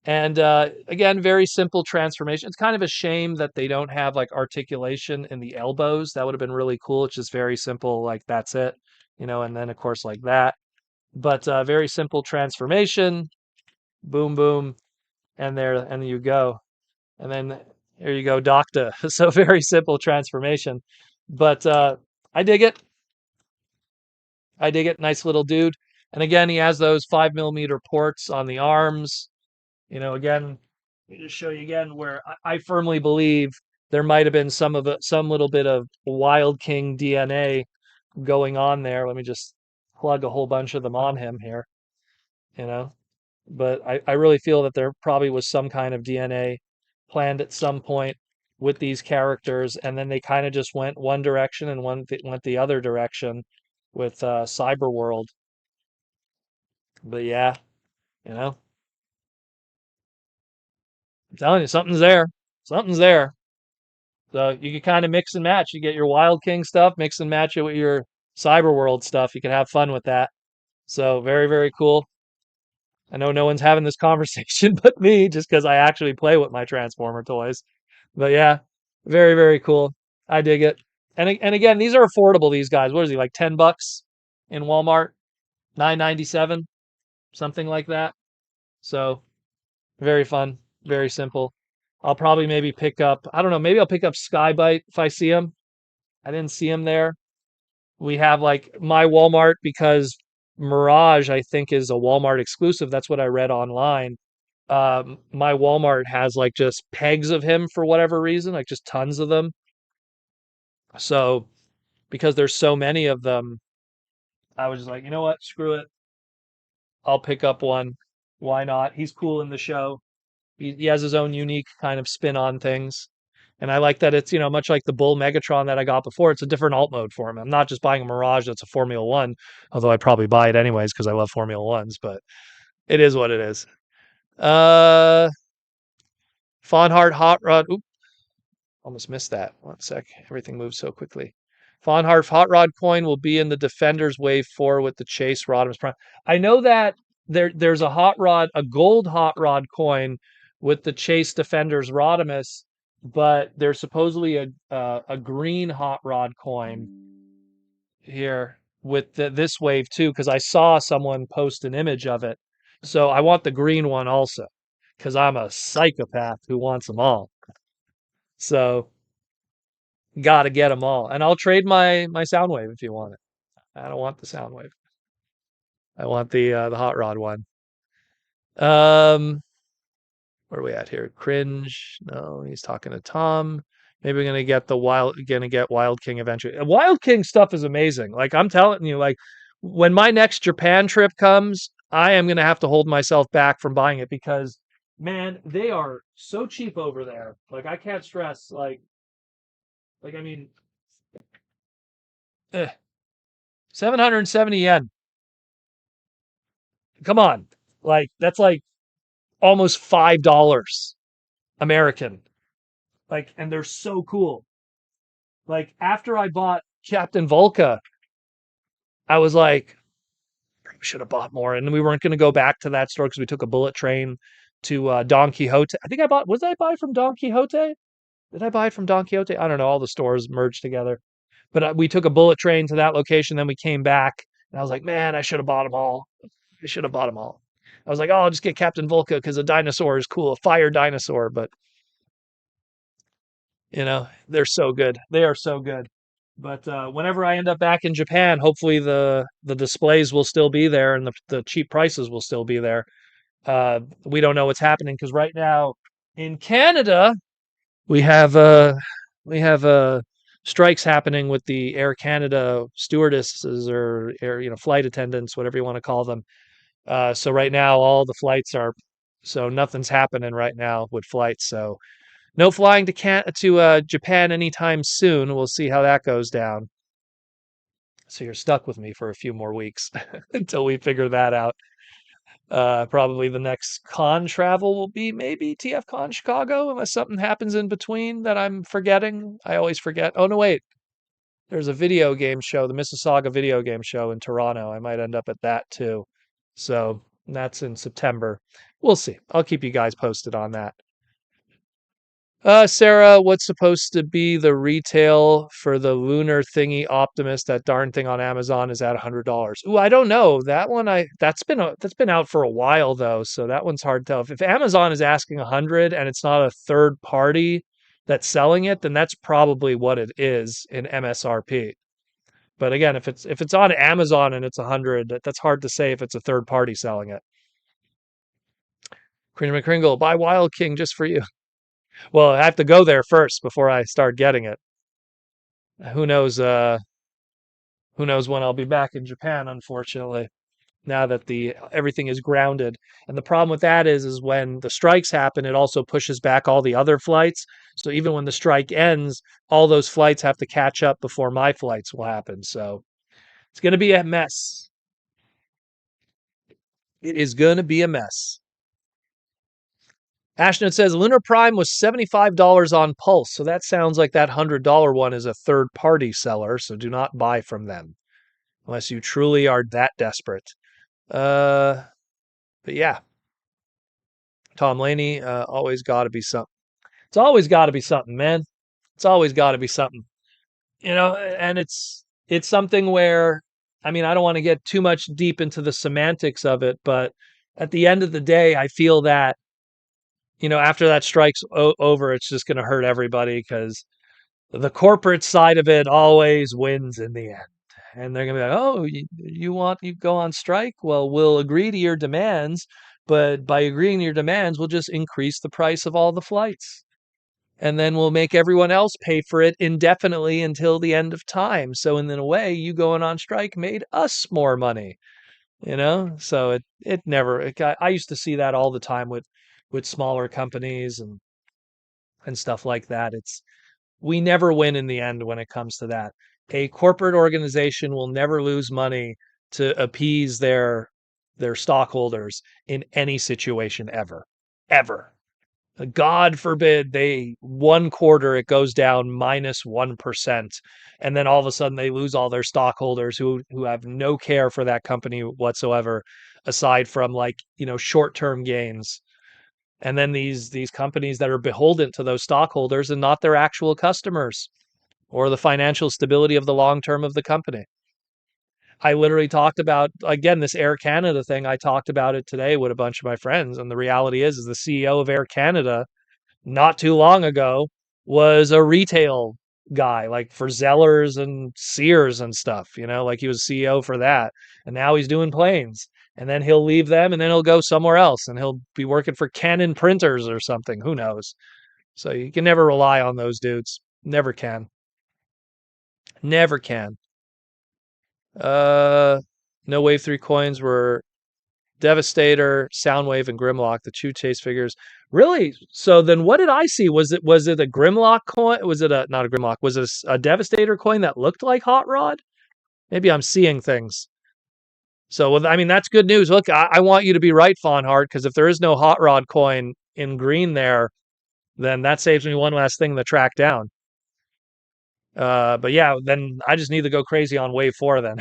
And again, very simple transformation. It's kind of a shame that they don't have like articulation in the elbows. That would have been really cool. It's just very simple, like that's it, and then of course like that. But very simple transformation. Boom, boom, and there you go. And then here you go, Docta. So very simple transformation. But I dig it. I dig it. Nice little dude. And again, he has those 5mm ports on the arms. Again, let me just show you again where I firmly believe there might have been some little bit of Wild King DNA going on there. Let me just plug a whole bunch of them on him here. But I really feel that there probably was some kind of DNA planned at some point with these characters, and then they kind of just went one direction and went the other direction with Cyberworld. But yeah, I'm telling you, something's there. something's there. So you can kind of mix and match. You get your Wild King stuff, mix and match it with your Cyber World stuff. You can have fun with that. So very, very cool. I know no one's having this conversation but me, just because I actually play with my Transformer toys. But yeah, very, very cool. I dig it. And again, these are affordable. These guys, what is he like, $10 in Walmart, 9.97, something like that. So very fun, very simple. I'll probably maybe pick up. I don't know. Maybe I'll pick up Skybite if I see him. I didn't see him there. We have like my Walmart because Mirage, I think, is a Walmart exclusive. That's what I read online. My Walmart has like just pegs of him for whatever reason, like just tons of them. So because there's so many of them, I was just like, you know what? Screw it. I'll pick up one. Why not? He's cool in the show. He has his own unique kind of spin on things. And I like that it's, much like the Bull Megatron that I got before, it's a different alt mode for him. I'm not just buying a Mirage that's a Formula One, although I'd probably buy it anyways because I love Formula Ones, but it is what it is. Uh Fawnhart Hot Rod. Oop, almost missed that. One sec. Everything moves so quickly. Fawnhart Hot Rod coin will be in the Defenders Wave 4 with the Chase Rodimus Prime. I know that there's a hot rod, a gold hot rod coin with the Chase Defenders Rodimus, but there's supposedly a green hot rod coin here with this wave too, because I saw someone post an image of it. So I want the green one also, because I'm a psychopath who wants them all. So got to get them all, and I'll trade my Soundwave if you want it. I don't want the Soundwave. I want the hot rod one. Um, where are we at here? Cringe. No, he's talking to Tom. Maybe we're gonna get Wild King eventually. Wild King stuff is amazing. Like I'm telling you, like when my next Japan trip comes, I am gonna have to hold myself back from buying it because man, they are so cheap over there. Like I can't stress like I mean 770 yen. Come on. Like that's like almost $5 American. Like and they're so cool. Like after I bought Captain Volca, I was like, we should have bought more. And we weren't going to go back to that store because we took a bullet train to Don Quixote. I think I bought, was I buy from Don Quixote? Did I buy it from Don Quixote? I don't know. All the stores merged together. But we took a bullet train to that location. Then we came back and I was like, man, I should have bought them all. I should have bought them all. I was like, oh, I'll just get Captain Volca because a dinosaur is cool, a fire dinosaur. But, they're so good. They are so good. But whenever I end up back in Japan, hopefully the displays will still be there and the cheap prices will still be there. We don't know what's happening because right now in Canada we have strikes happening with the Air Canada stewardesses or air flight attendants, whatever you want to call them. So right now all the flights are so nothing's happening right now with flights. So no flying to Japan anytime soon. We'll see how that goes down. So you're stuck with me for a few more weeks until we figure that out. Probably the next con travel will be maybe TF Con Chicago, unless something happens in between that I'm forgetting. I always forget. Oh no, wait. There's a video game show, the Mississauga video game show in Toronto. I might end up at that too. So that's in September. We'll see. I'll keep you guys posted on that. Sarah, what's supposed to be the retail for the lunar thingy Optimus? That darn thing on Amazon is at $100. Ooh, I don't know. That one that's been out for a while though, so that one's hard to tell. If Amazon is asking 100 and it's not a third party that's selling it, then that's probably what it is in MSRP. But again, if it's on Amazon and it's 100, that's hard to say if it's a third party selling it. Cream McCringle, buy Wild King just for you. Well, I have to go there first before I start getting it. Who knows? Who knows when I'll be back in Japan? Unfortunately, now that the everything is grounded, and the problem with that is when the strikes happen, it also pushes back all the other flights. So even when the strike ends, all those flights have to catch up before my flights will happen. So it's going to be a mess. It is going to be a mess. Ashnote says Lunar Prime was $75 on Pulse, so that sounds like that $100 one is a third-party seller, so do not buy from them unless you truly are that desperate. But yeah, Tom Laney, always got to be something. It's always got to be something, man. It's always got to be something. And it's something where, I mean, I don't want to get too much deep into the semantics of it, but at the end of the day, I feel that, after that strike's over, it's just going to hurt everybody because the corporate side of it always wins in the end. And they're going to be like, oh, you go on strike? Well, we'll agree to your demands, but by agreeing to your demands, we'll just increase the price of all the flights. And then we'll make everyone else pay for it indefinitely until the end of time. So in a way, you going on strike made us more money, So it never. I used to see that all the time with smaller companies and stuff like that. We never win in the end when it comes to that. A corporate organization will never lose money to appease their stockholders in any situation ever. Ever. God forbid they 1 quarter it goes down minus 1%, and then all of a sudden they lose all their stockholders who have no care for that company whatsoever, aside from short-term gains. And then these companies that are beholden to those stockholders and not their actual customers or the financial stability of the long term of the company. I literally talked about, again, this Air Canada thing. I talked about it today with a bunch of my friends, and the reality is the CEO of Air Canada not too long ago was a retail guy, like for Zellers and Sears and stuff, like he was CEO for that. And now he's doing planes. And then he'll leave them and then he'll go somewhere else and he'll be working for Canon printers or something. Who knows? So you can never rely on those dudes. Never can. Never can. Uh no Wave 3 coins were Devastator, Soundwave, and Grimlock, the two chase figures. Really? So then what did I see? Was it a Grimlock coin? Was it not a Grimlock? Was it a Devastator coin that looked like Hot Rod? Maybe I'm seeing things. So, I mean, that's good news. Look, I want you to be right, Fawnhart, because if there is no Hot Rod coin in green there, then that saves me one last thing to track down. But yeah, then I just need to go crazy on Wave 4 then.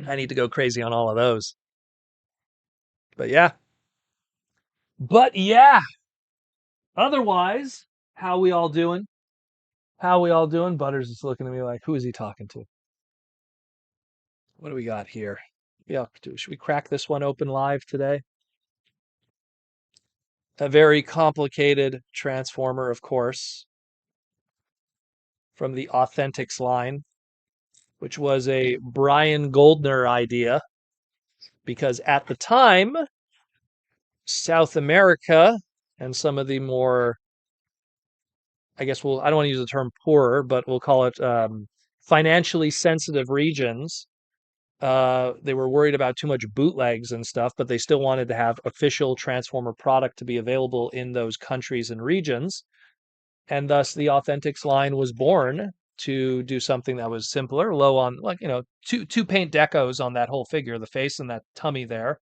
I need to go crazy on all of those. But yeah. Otherwise, how we all doing? How we all doing? Butters is looking at me like, who is he talking to? What do we got here? Yeah, should we crack this one open live today? A very complicated transformer, of course, from the Authentics line, which was a Brian Goldner idea, because at the time, South America and some of the more, I guess I don't want to use the term poorer, but we'll call it financially sensitive regions. They were worried about too much bootlegs and stuff, but they still wanted to have official Transformer product to be available in those countries and regions. And thus the Authentics line was born to do something that was simpler, low on two paint decos on that whole figure, the face and that tummy there.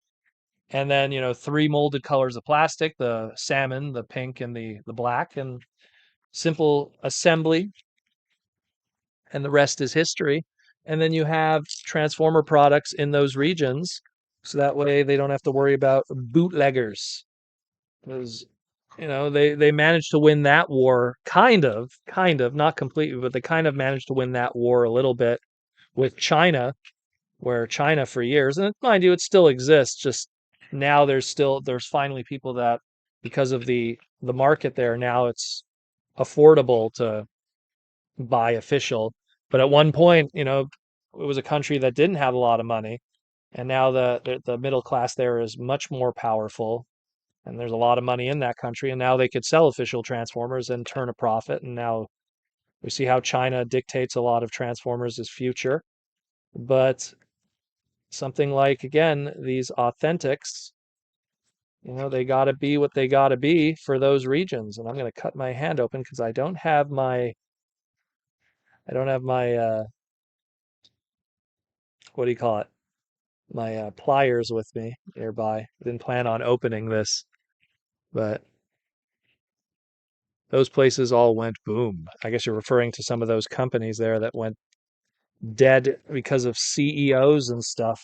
And then, three molded colors of plastic, the salmon, the pink, and the black, and simple assembly, and the rest is history. And then you have Transformer products in those regions, so that way they don't have to worry about bootleggers. Because they managed to win that war, kind of, not completely, but they kind of managed to win that war a little bit with China, where China for years, and mind you, it still exists. Just now, there's finally people that, because of the market there now, it's affordable to buy official. But at one point, it was a country that didn't have a lot of money, and now the middle class there is much more powerful, and there's a lot of money in that country, and now they could sell official Transformers and turn a profit. And now we see how China dictates a lot of Transformers' future. But something like, again, these Authentics, they got to be what they got to be for those regions. And I'm going to cut my hand open because I don't have my what do you call it? my pliers with me nearby. Didn't plan on opening this, but those places all went boom. I guess you're referring to some of those companies there that went dead because of CEOs and stuff.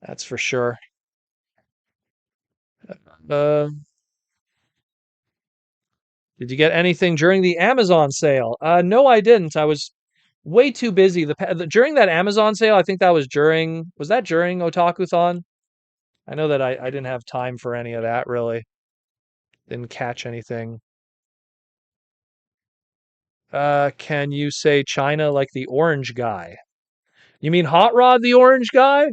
That's for sure. Uh, did you get anything during the Amazon sale? No, I didn't. I was way too busy. During that Amazon sale, I think that was during Otakuthon? I know that I didn't have time for any of that really. Didn't catch anything. Can you say China like the orange guy? You mean Hot Rod the orange guy?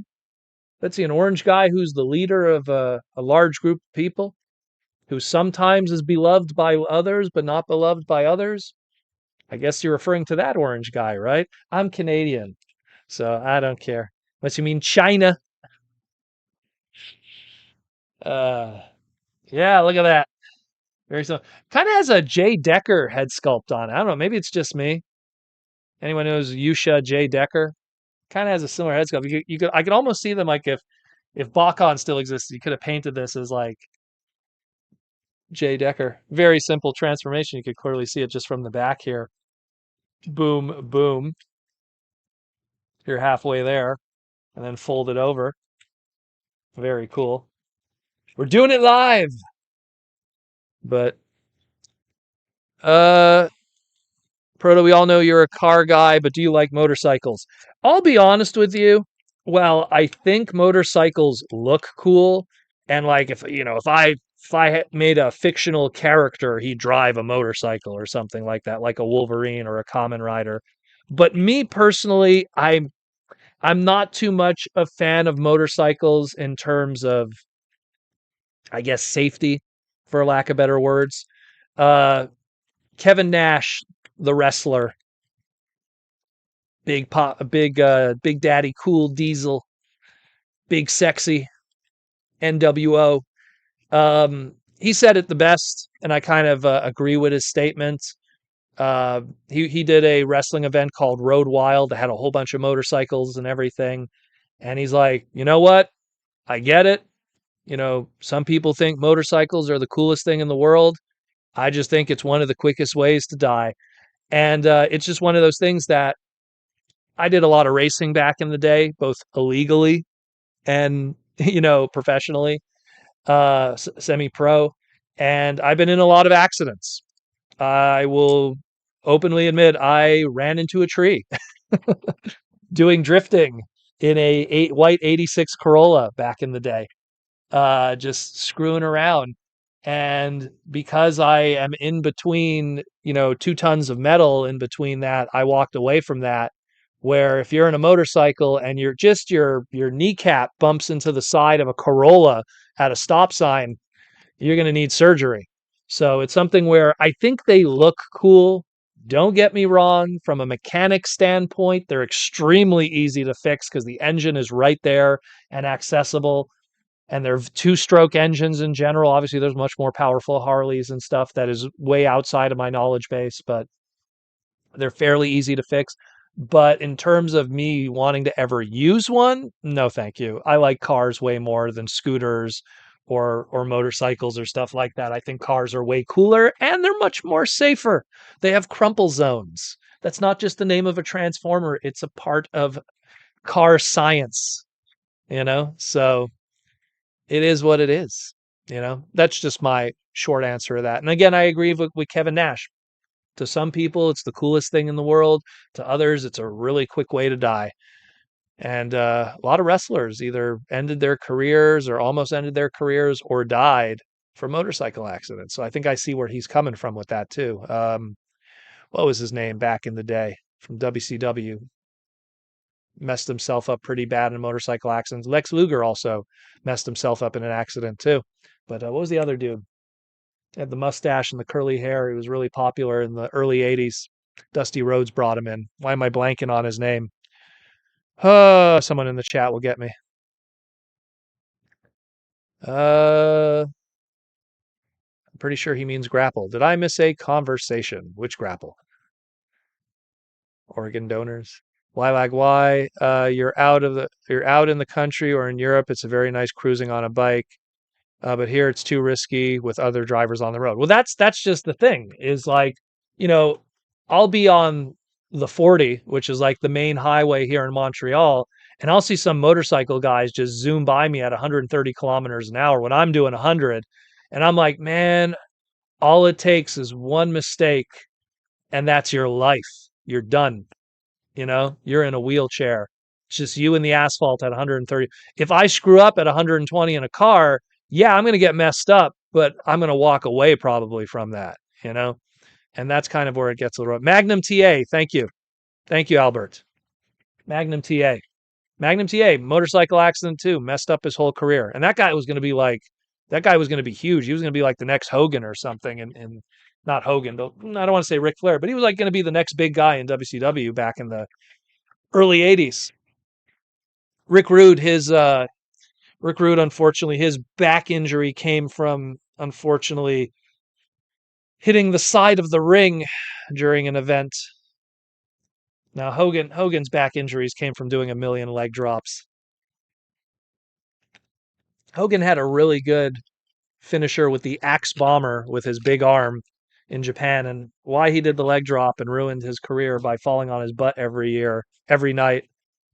Let's see, an orange guy who's the leader of a large group of people, who sometimes is beloved by others but not beloved by others. I guess you're referring to that orange guy, right? I'm Canadian, so I don't care. Unless you mean China. Uh, yeah, look at that. Very so. Kind of has a Jay Decker head sculpt on it. I don't know. Maybe it's just me. Anyone knows Yusha J. Decker? Kind of has a similar head sculpt. I could almost see them like if Bakon still existed, you could have painted this as like Jay Decker. Very simple transformation. You could clearly see it just from the back here. Boom, boom. You're halfway there, and then fold it over. Very cool. We're doing it live. But uh Proto, we all know you're a car guy, but do you like motorcycles? I'll be honest with you. Well, I think motorcycles look cool, and like if I made a fictional character, he'd drive a motorcycle or something like that, like a Wolverine or a Common Rider. But me personally, I'm not too much a fan of motorcycles in terms of, I guess, safety, for lack of better words. Uh, Kevin Nash, the wrestler, big pop, big daddy, cool diesel, big sexy NWO. He said it the best, and I kind of agree with his statement. He did a wrestling event called Road Wild that had a whole bunch of motorcycles and everything, and he's like, you know what? I get it. Some people think motorcycles are the coolest thing in the world. I just think it's one of the quickest ways to die. And it's just one of those things that I did a lot of racing back in the day, both illegally and, professionally, semi pro. And I've been in a lot of accidents. I will openly admit I ran into a tree doing drifting in a white 86 Corolla back in the day, just screwing around. And because I am in between, 2 tons of metal in between that, I walked away from that. Where if you're in a motorcycle and your kneecap bumps into the side of a Corolla at a stop sign, you're going to need surgery. So it's something where I think they look cool. Don't get me wrong, from a mechanic standpoint, they're extremely easy to fix because the engine is right there and accessible, and they're two-stroke engines in general. Obviously, there's much more powerful Harleys and stuff that is way outside of my knowledge base, but they're fairly easy to fix. But in terms of me wanting to ever use one, no, thank you. I like cars way more than scooters or motorcycles or stuff like that. I think cars are way cooler and they're much more safer. They have crumple zones. That's not just the name of a transformer, it's a part of car science, So it is what it is. That's just my short answer to that. And again, I agree with Kevin Nash. To some people, it's the coolest thing in the world. To others, it's a really quick way to die. And a lot of wrestlers either ended their careers or almost ended their careers or died from motorcycle accidents. So I think I see where he's coming from with that too. What was his name back in the day from WCW? Messed himself up pretty bad in a motorcycle accident. Lex Luger also messed himself up in an accident too. But what was the other dude? Had the mustache and the curly hair. He was really popular in the early 80s. Dusty Rhodes brought him in. Why am I blanking on his name? Someone in the chat will get me. I'm pretty sure he means grapple. Did I miss a conversation? Which grapple? Organ donors? Lag Y, you're out in the country or in Europe. It's a very nice cruising on a bike. But here it's too risky with other drivers on the road. Well, that's just the thing is like, you know, I'll be on the 40, which is like the main highway here in Montreal, and I'll see some motorcycle guys just zoom by me at 130 kilometers an hour when I'm doing 100. And I'm like, man, all it takes is one mistake and that's your life. You're done. You're in a wheelchair. It's just you and the asphalt at 130. If I screw up at 120 in a car, yeah, I'm going to get messed up, but I'm going to walk away probably from that, you know? And that's kind of where it gets a little rough. Magnum TA, thank you. Thank you, Albert. Magnum TA. Magnum TA, motorcycle accident too, messed up his whole career. And that guy was going to be huge. He was going to be like the next Hogan or something. And not Hogan, I don't want to say Ric Flair, but he was like going to be the next big guy in WCW back in the early 80s. Rick Rude, unfortunately, his back injury came from, unfortunately, hitting the side of the ring during an event. Now, Hogan's back injuries came from doing a million leg drops. Hogan had a really good finisher with the Axe Bomber with his big arm in Japan, and why he did the leg drop and ruined his career by falling on his butt every night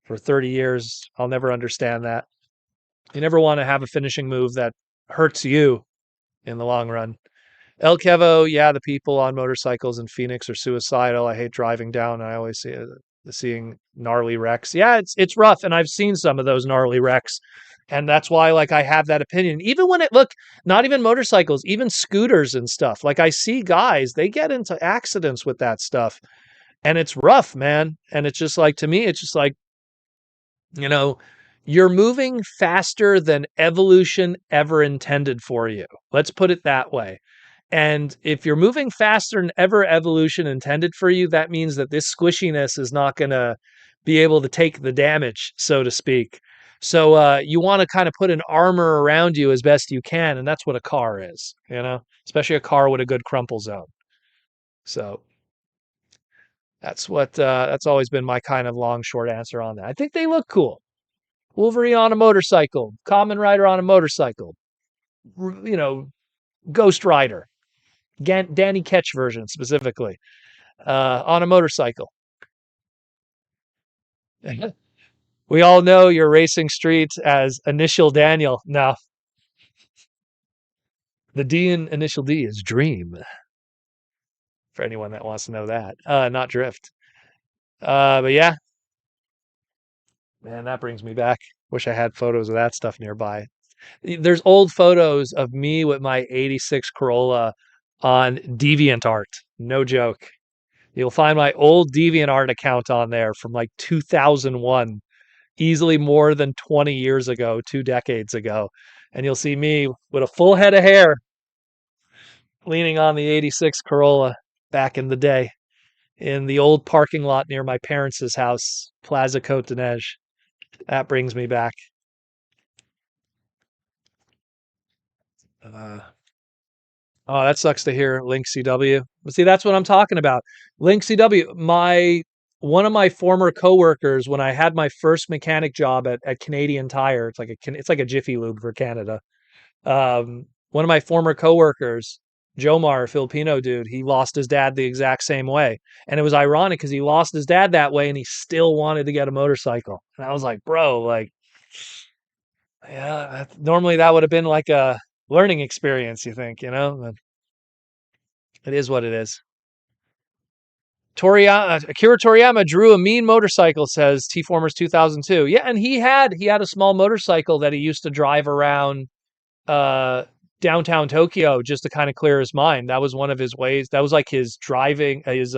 for 30 years. I'll never understand that. You never want to have a finishing move that hurts you in the long run. El Kevo, yeah, the people on motorcycles in Phoenix are suicidal. I hate driving down. I always see seeing gnarly wrecks. Yeah, it's rough, and I've seen some of those gnarly wrecks, and that's why like I have that opinion. Even when not even motorcycles, even scooters and stuff. Like I see guys, they get into accidents with that stuff, and it's rough, man. And it's just like to me, it's just like you know, you're moving faster than evolution ever intended for you. Let's put it that way. And if you're moving faster than ever evolution intended for you, that means that this squishiness is not going to be able to take the damage, so to speak. So you want to kind of put an armor around you as best you can, and that's what a car is, especially a car with a good crumple zone. So that's always been my kind of long, short answer on that. I think they look cool. Wolverine on a motorcycle, Kamen Rider on a motorcycle, Ghost Rider, Danny Ketch version specifically, on a motorcycle. We all know your racing street as Initial Daniel. No, the D in Initial D is Dream. For anyone that wants to know that, not Drift. But yeah, man, that brings me back. Wish I had photos of that stuff nearby. There's old photos of me with my 86 Corolla on DeviantArt. No joke. You'll find my old DeviantArt account on there from like 2001, easily more than 20 years ago, 2 decades ago. And you'll see me with a full head of hair leaning on the 86 Corolla back in the day in the old parking lot near my parents' house, Plaza Côte d'Ivoire. That brings me back. Uh, oh, that sucks to hear, Link CW. But see, that's what I'm talking about. Link CW, one of my former coworkers, when I had my first mechanic job at Canadian Tire, it's like a Jiffy Lube for Canada. One of my former coworkers, Jomar, Filipino dude, he lost his dad the exact same way. And it was ironic because he lost his dad that way and he still wanted to get a motorcycle. And I was like, bro, like, yeah, normally that would have been like a learning experience, you think, But it is what it is. Akira Toriyama drew a mean motorcycle, says T-Formers 2002. Yeah, and he had a small motorcycle that he used to drive around downtown Tokyo just to kind of clear his mind. That was one of his ways. That was like his driving, his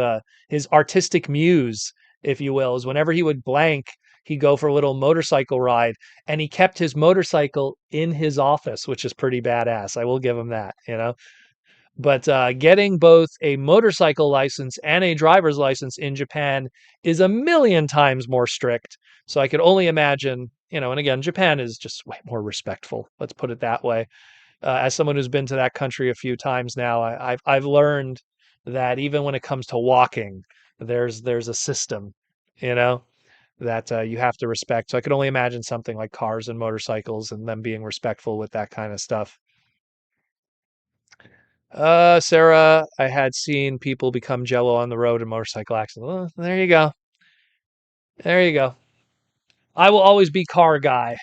artistic muse, if you will, is whenever he would blank, he'd go for a little motorcycle ride, and he kept his motorcycle in his office, which is pretty badass. I will give him that. But getting both a motorcycle license and a driver's license in Japan is a million times more strict. So I could only imagine, and again, Japan is just way more respectful. Let's put it that way. As someone who's been to that country a few times now, I've learned that even when it comes to walking, there's a system, you know. that you have to respect. So I could only imagine something like cars and motorcycles and them being respectful with that kind of stuff. Sarah, I had seen people become jello on the road in motorcycle accidents. Well, there you go. There you go. I will always be car guy.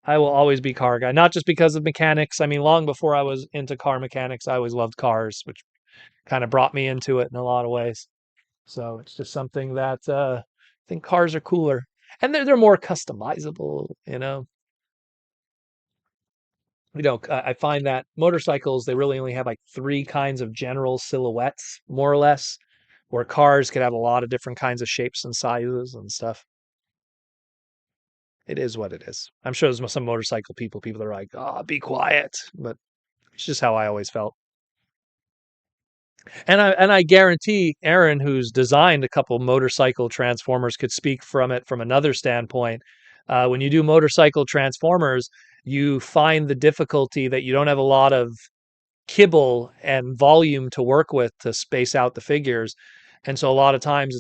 I will always be car guy, not just because of mechanics. I mean, long before I was into car mechanics, I always loved cars, which kind of brought me into it in a lot of ways. So it's just something that I think cars are cooler, and they're more customizable. I find that motorcycles they really only have like three kinds of general silhouettes, more or less, where cars could have a lot of different kinds of shapes and sizes and stuff. It is what it is. I'm sure there's some motorcycle people that are like, "Oh, be quiet," but it's just how I always felt. And I guarantee Aaron, who's designed a couple motorcycle transformers, could speak from it from another standpoint. When you do motorcycle transformers, you find the difficulty that you don't have a lot of kibble and volume to work with to space out the figures. And so a lot of times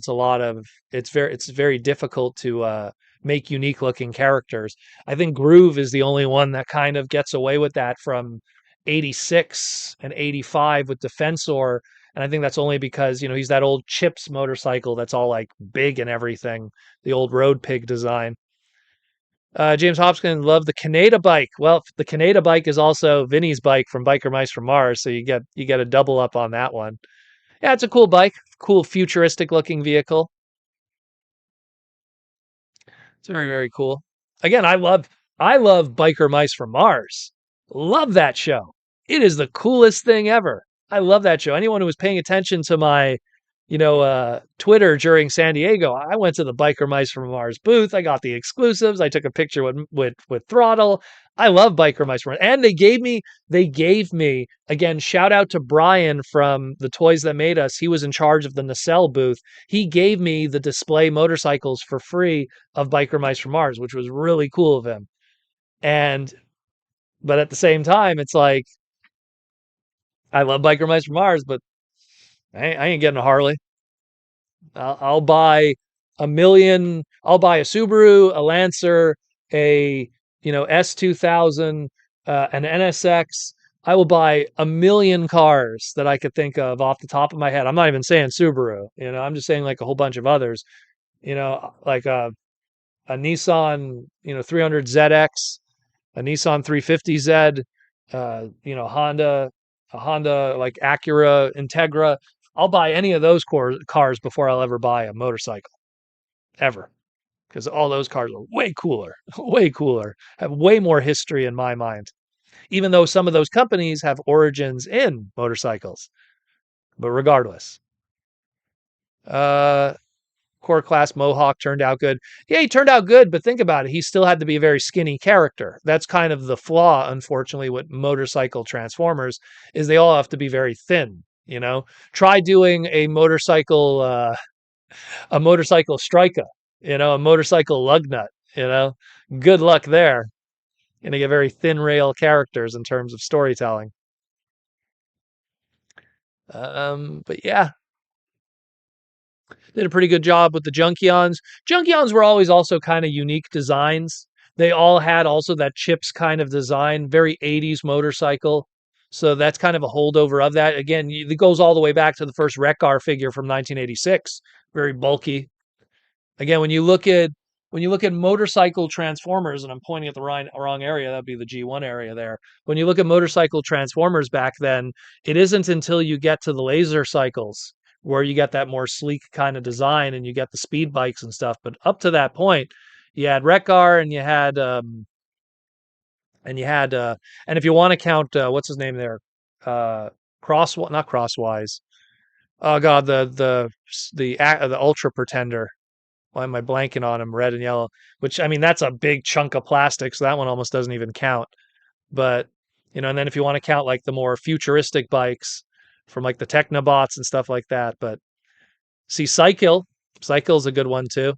it's very difficult to make unique looking characters. I think Groove is the only one that kind of gets away with that from 86 and 85 with Defensor. And I think that's only because, he's that old Chips motorcycle that's all like big and everything, the old Road Pig design. James Hopkins loved the Canada bike. Well, the Canada bike is also Vinny's bike from Biker Mice from Mars, so you get a double up on that one. Yeah, it's a cool bike, cool futuristic looking vehicle. It's very very cool. Again, I love Biker Mice from Mars. Love that show. It is the coolest thing ever. I love that show. Anyone who was paying attention to my, Twitter during San Diego, I went to the Biker Mice from Mars booth. I got the exclusives. I took a picture with Throttle. I love Biker Mice from Mars, and they gave me again. Shout out to Brian from the Toys That Made Us. He was in charge of the nacelle booth. He gave me the display motorcycles for free of Biker Mice from Mars, which was really cool of him. And but at the same time, it's like I love Biker Mice from Mars, but I ain't getting a Harley. I'll buy a million. I'll buy a Subaru, a Lancer, a S2000, an NSX. I will buy a million cars that I could think of off the top of my head. I'm not even saying Subaru. I'm just saying like a whole bunch of others. Like a Nissan, 300ZX, a Nissan 350Z, Honda, a Honda like Acura Integra. I'll buy any of those cars before I'll ever buy a motorcycle, ever. Because all those cars are way cooler, way cooler, have way more history in my mind. Even though some of those companies have origins in motorcycles, but regardless. Uh, Core Class Mohawk turned out good. Yeah, he turned out good, but think about it. He still had to be a very skinny character. That's kind of the flaw, unfortunately, with motorcycle transformers, is they all have to be very thin. Try doing a motorcycle striker, a motorcycle lug nut, you know. Good luck there. Gonna get very thin rail characters in terms of storytelling. But yeah, did a pretty good job with the Junkions. Junkions were always also kind of unique designs. They all had also that Chips kind of design, very 80s motorcycle. So that's kind of a holdover of that. Again, it goes all the way back to the first Rekgar figure from 1986. Very bulky. Again, when you look at motorcycle transformers, and I'm pointing at the wrong area, that'd be the G1 area there. When you look at motorcycle transformers back then, it isn't until you get to the laser cycles where you get that more sleek kind of design and you get the speed bikes and stuff. But up to that point, you had Rekgar and if you want to count what's his name there, not Crosswise. Oh God, the Ultra Pretender. Why am I blanking on him? Red and yellow. Which I mean, that's a big chunk of plastic, so that one almost doesn't even count. But and then if you want to count like the more futuristic bikes from like the Technobots and stuff like that. But see, Cycle's a good one too.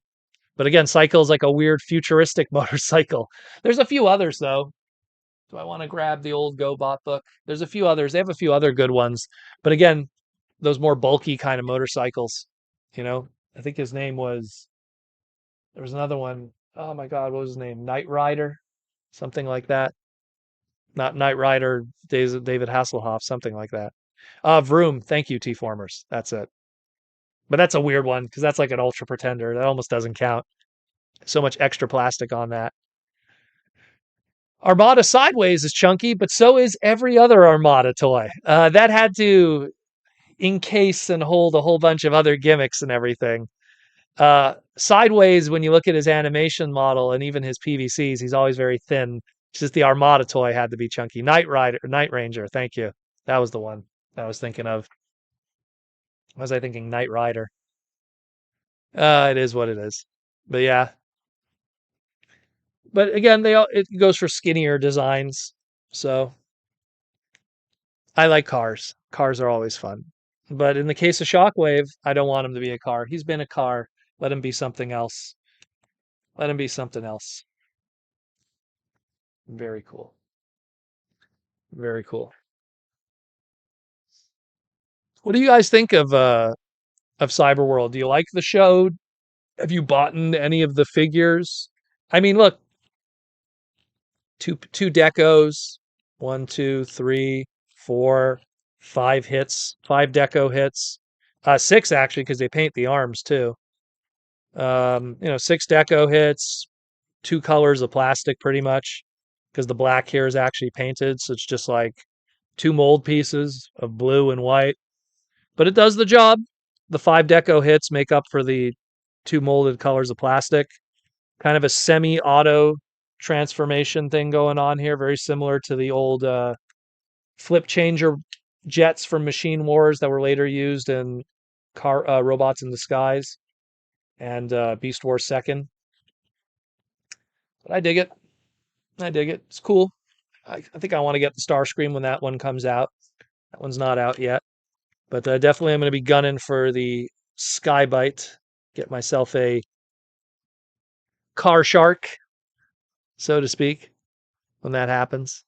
But again, Cycle's like a weird futuristic motorcycle. There's a few others though. Do I want to grab the old GoBot book? There's a few others. They have a few other good ones. But again, those more bulky kind of motorcycles. I think his name was There was another one. Oh my God, what was his name? Knight Rider, something like that. Not Knight Rider, David Hasselhoff, something like that. Vroom. Thank you, T-formers. That's it. But that's a weird one because that's like an ultra pretender. That almost doesn't count. So much extra plastic on that. Armada Sideways is chunky, but so is every other Armada toy. That had to encase and hold a whole bunch of other gimmicks and everything. Sideways, when you look at his animation model and even his PVCs, he's always very thin. It's just the Armada toy had to be chunky. Night Ranger. Thank you. That was the one I was thinking of. Was I thinking Knight Rider? It is what it is. But yeah. But again, it goes for skinnier designs. So I like cars. Cars are always fun. But in the case of Shockwave, I don't want him to be a car. He's been a car. Let him be something else. Let him be something else. Very cool. Very cool. What do you guys think of Cyberworld? Do you like the show? Have you bought in any of the figures? I mean, look, two decos, one, two, three, four, five hits, five deco hits, six actually because they paint the arms too. Six deco hits, two colors of plastic pretty much because the black here is actually painted, so it's just like two mold pieces of blue and white. But it does the job. The five deco hits make up for the two molded colors of plastic. Kind of a semi-auto transformation thing going on here, very similar to the old flip changer jets from Machine Wars that were later used in car Robots in Disguise and Beast Wars Second. But I dig it. I dig it. It's cool. I think I want to get the Starscream when that one comes out. That one's not out yet. But definitely I'm going to be gunning for the Skybite. Get myself a car shark, so to speak, when that happens.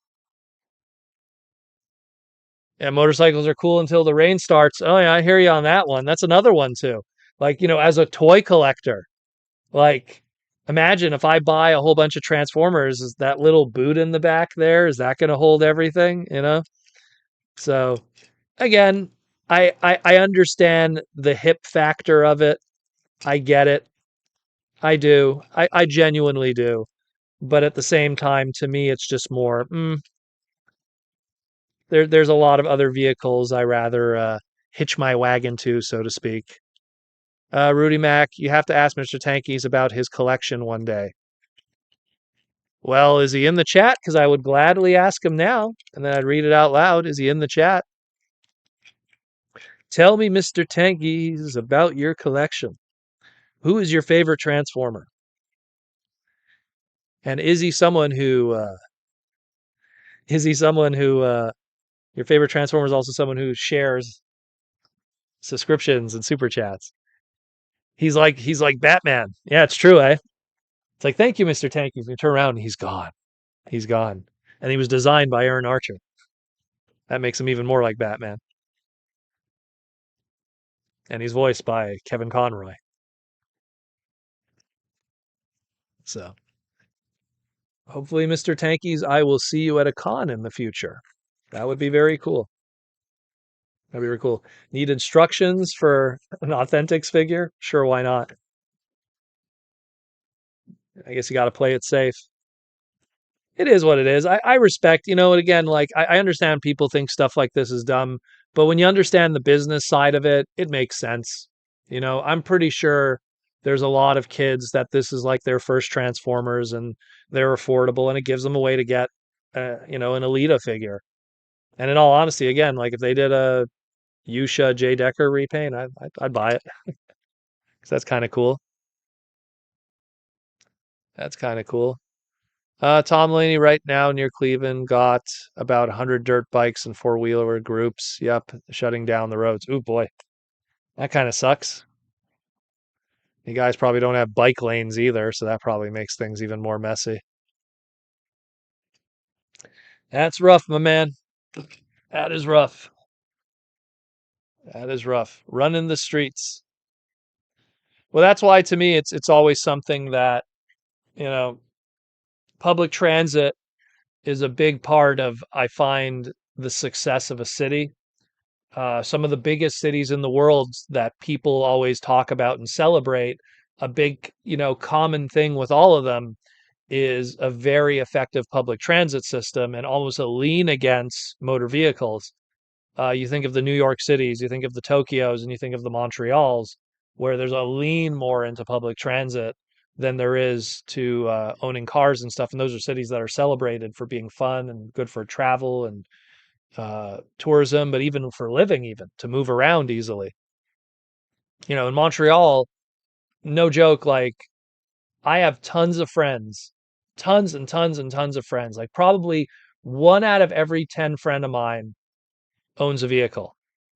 Yeah, motorcycles are cool until the rain starts. Oh yeah, I hear you on that one. That's another one too. Like, as a toy collector, like imagine if I buy a whole bunch of Transformers, is that little boot in the back there, is that going to hold everything? So again, I understand the hip factor of it. I get it. I do. I genuinely do. But at the same time, to me, it's just more, there's a lot of other vehicles I rather hitch my wagon to, so to speak. Rudy Mack, you have to ask Mr. Tankies about his collection one day. Well, is he in the chat? Because I would gladly ask him now, and then I'd read it out loud. Is he in the chat? Tell me, Mr. Tankies, about your collection. Who is your favorite Transformer? And is he someone who your favorite Transformer is also someone who shares subscriptions and super chats? He's like Batman. Yeah, it's true, eh? It's like, thank you, Mr. Tanky. You turn around and he's gone. He's gone. And he was designed by Aaron Archer. That makes him even more like Batman. And he's voiced by Kevin Conroy. So hopefully, Mr. Tankies, I will see you at a con in the future. That would be very cool. That'd be very cool. Need instructions for an Authentics figure? Sure, why not? I guess you got to play it safe. It is what it is. I respect, and again, like I understand people think stuff like this is dumb, but when you understand the business side of it, it makes sense. I'm pretty sure there's a lot of kids that this is like their first Transformers and they're affordable and it gives them a way to get, an Alita figure. And in all honesty, again, like if they did a Yusha J. Decker repaint, I'd buy it because that's kind of cool. That's kind of cool. Tom Laney right now near Cleveland got about 100 dirt bikes and four-wheeler groups. Yep, shutting down the roads. Ooh, boy. That kind of sucks. You guys probably don't have bike lanes either, so that probably makes things even more messy. That's rough, my man. That is rough. That is rough. Running the streets. Well, that's why to me it's always something that, you know, public transit is a big part of, I find, the success of a city. Some of the biggest cities in the world that people always talk about and celebrate, a big, common thing with all of them is a very effective public transit system and almost a lean against motor vehicles. You think of the New York cities, you think of the Tokyos, and you think of the Montreals, where there's a lean more into public transit than there is to owning cars and stuff. And those are cities that are celebrated for being fun and good for travel and tourism, but even for living, even to move around easily. In Montreal, no joke, like I have tons of friends, tons and tons and tons of friends. Like probably one out of every 10 friend of mine owns a vehicle.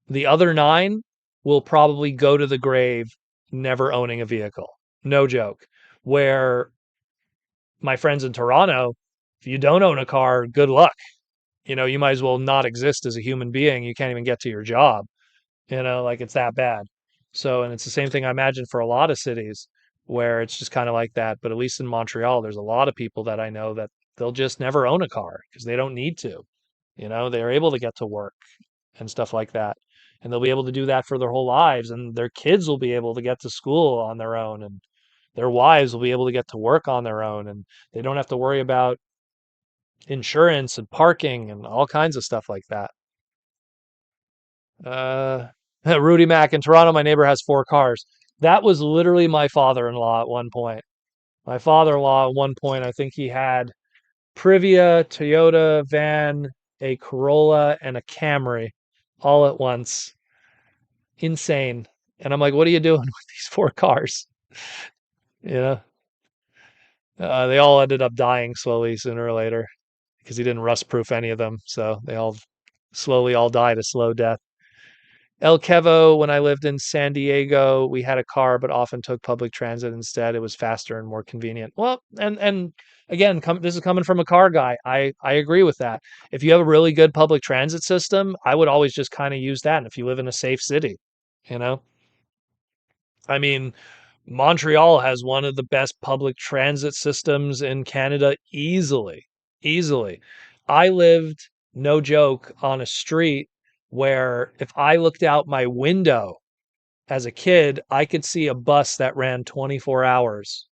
The other nine will probably go to the grave never owning a vehicle. No joke. Where my friends in Toronto, if you don't own a car, good luck. You might as well not exist as a human being. You can't even get to your job. Like it's that bad. So, and it's the same thing I imagine for a lot of cities where it's just kind of like that. But at least in Montreal, there's a lot of people that I know that they'll just never own a car because they don't need to. They're able to get to work and stuff like that. And they'll be able to do that for their whole lives. And their kids will be able to get to school on their own. And their wives will be able to get to work on their own. And they don't have to worry about insurance and parking and all kinds of stuff like that. Uh, Rudy Mack in Toronto, my neighbor has 4 cars. That was literally my father-in-law at one point. My father-in-law at one point, I think he had Privia, Toyota, van, a Corolla, and a Camry all at once. Insane. And I'm like, what are you doing with these 4 cars? You know, they all ended up dying slowly sooner or later because he didn't rust proof any of them. So they all slowly all died a slow death. El Kevo, when I lived in San Diego, we had a car, but often took public transit instead. It was faster and more convenient. Well, and again, this is coming from a car guy. I agree with that. If you have a really good public transit system, I would always just kind of use that. And if you live in a safe city, you know, I mean, Montreal has one of the best public transit systems in Canada easily. Easily. I lived, no joke, on a street where if I looked out my window as a kid, I could see a bus that ran 24 hours.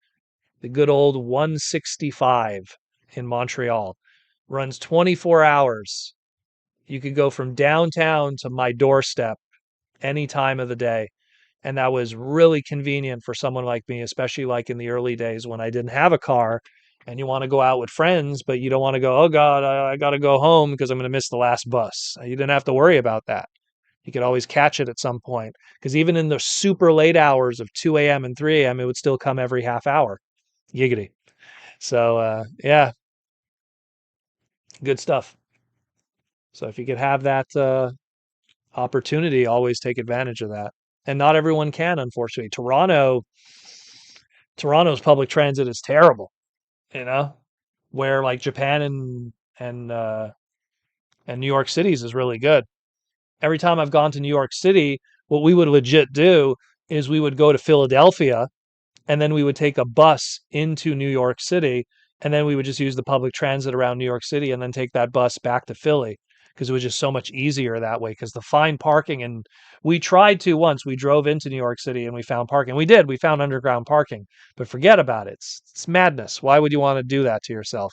The good old 165 in Montreal runs 24 hours. You could go from downtown to my doorstep any time of the day. And that was really convenient for someone like me, especially like in the early days when I didn't have a car and you want to go out with friends, but you don't want to go, oh God, I got to go home because I'm going to miss the last bus. You didn't have to worry about that. You could always catch it at some point because even in the super late hours of 2 a.m. and 3 a.m., it would still come every half hour. Giggity. So, yeah, good stuff. So if you could have that opportunity, always take advantage of that. And not everyone can, unfortunately. Toronto's public transit is terrible, you know, where like Japan and New York City's is really good. Every time I've gone to New York City, what we would legit do is we would go to Philadelphia and then we would take a bus into New York City and then we would just use the public transit around New York City and then take that bus back to Philly because it was just so much easier that way because the fine parking and we tried to once we drove into New York City and we found parking. We found underground parking, but forget about it. It's madness. Why would you want to do that to yourself?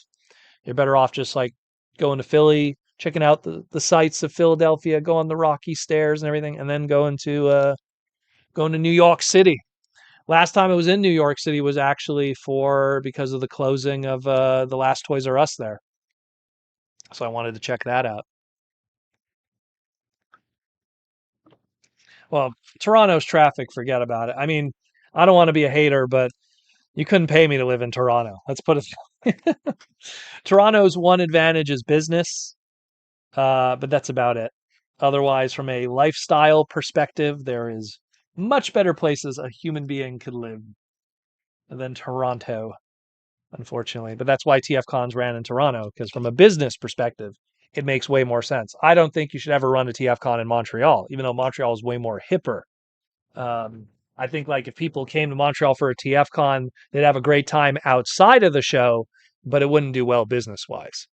You're better off just like going to Philly, checking out the sights of Philadelphia, go on the Rocky Stairs and everything, and then going to New York City. Last time I was in New York City was actually for because of the closing of the last Toys R Us there. So I wanted to check that out. Well, Toronto's traffic, forget about it. I mean, I don't want to be a hater, but you couldn't pay me to live in Toronto. Let's put it. Toronto's one advantage is business, but that's about it. Otherwise, from a lifestyle perspective, there is much better places a human being could live than Toronto, unfortunately. But that's why TF Cons ran in Toronto, because from a business perspective, it makes way more sense. I don't think you should ever run a TF Con in Montreal, even though Montreal is way more hipper. Um, I think like if people came to Montreal for a TFCon, they'd have a great time outside of the show, but it wouldn't do well business wise.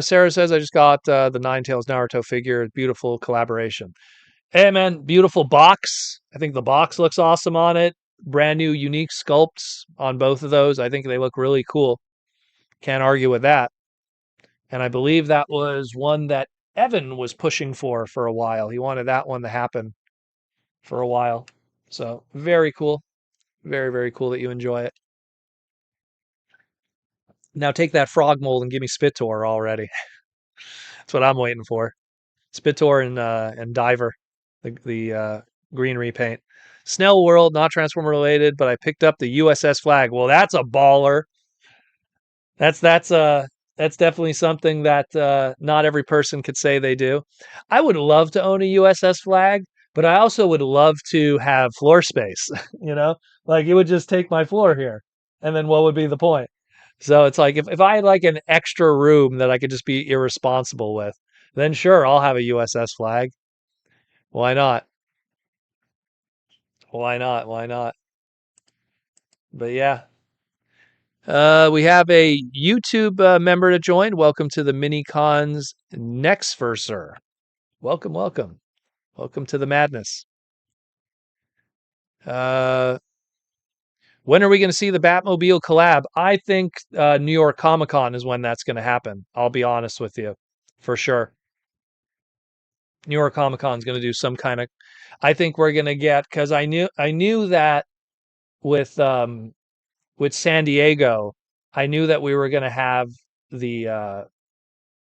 Sarah says I just got the Ninetales Naruto figure. Beautiful collaboration. Hey man, beautiful box. I think the box looks awesome on it. Brand new unique sculpts on both of those. I think they look really cool. Can't argue with that. And I believe that was one that Evan was pushing for a while. He wanted that one to happen for a while. So very cool. Very, very cool that you enjoy it. Now take that frog mold and give me Spitor already. That's what I'm waiting for. Spitor and Diver, the green repaint. Snell World, not Transformer related, but I picked up the USS Flag. Well, that's a baller. That's definitely something that not every person could say they do. I would love to own a USS Flag, but I also would love to have floor space. You know, like it would just take my floor here, and then what would be the point? So it's like if I had like an extra room that I could just be irresponsible with, then sure, I'll have a USS Flag. Why not? Why not? Why not? But yeah. We have a YouTube member to join. Welcome to the Minicons Next Verser. Welcome, welcome. Welcome to the madness. When are we going to see the Batmobile collab? I think New York Comic Con is when that's going to happen. I'll be honest with you, for sure. New York Comic Con is going to do some kind of. I think we're going to get because I knew that with San Diego, I knew that we were going to have the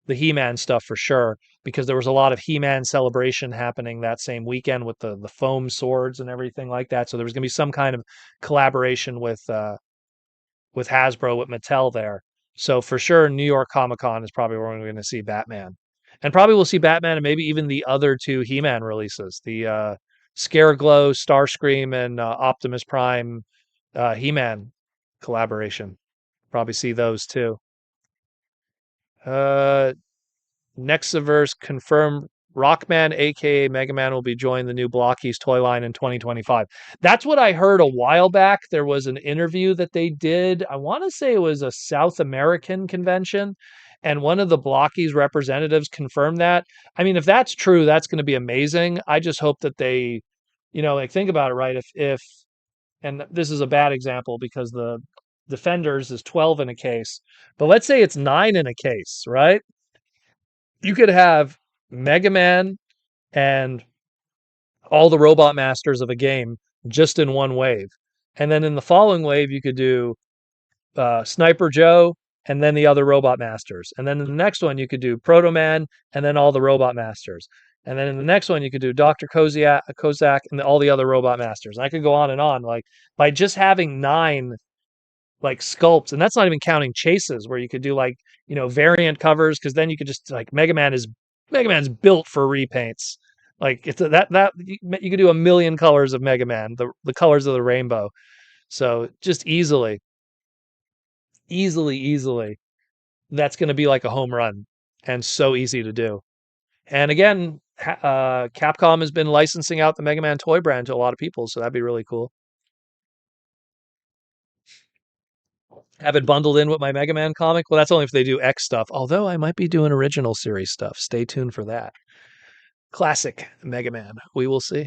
He-Man stuff for sure because there was a lot of He-Man celebration happening that same weekend with the foam swords and everything like that. So there was going to be some kind of collaboration with Hasbro with Mattel there. So for sure, New York Comic Con is probably where we're going to see Batman, and probably we'll see Batman and maybe even the other two He-Man releases, the Scareglow, Starscream, and Optimus Prime He-Man collaboration. Probably see those too. Uh, Nexiverse confirmed Rockman, aka Mega Man, will be joining the new Blokees toy line in 2025. That's what I heard a while back. There was an interview that they did. I want to say it was a South American convention, and one of the Blokees representatives confirmed that. I mean, if that's true, that's going to be amazing. I just hope that they, like think about it, right? If and this is a bad example because the Defenders is 12 in a case, but let's say it's 9 in a case, right? You could have Mega Man and all the Robot Masters of a game just in one wave. And then in the following wave, you could do Sniper Joe and then the other Robot Masters. And then in the next one, you could do Proto Man and then all the Robot Masters. And then in the next one, you could do Dr. Kozak and all the other Robot Masters. And I could go on and on. Like by just having 9 like sculpts, and that's not even counting chases where you could do like variant covers because then you could just like Mega Man's built for repaints. Like it's that you could do a million colors of Mega Man, the colors of the rainbow. So just easily, that's going to be like a home run and so easy to do. And again, Capcom has been licensing out the Mega Man toy brand to a lot of people, so that'd be really cool. Have it bundled in with my Mega Man comic? Well, that's only if they do X stuff. Although I might be doing original series stuff. Stay tuned for that. Classic Mega Man. We will see.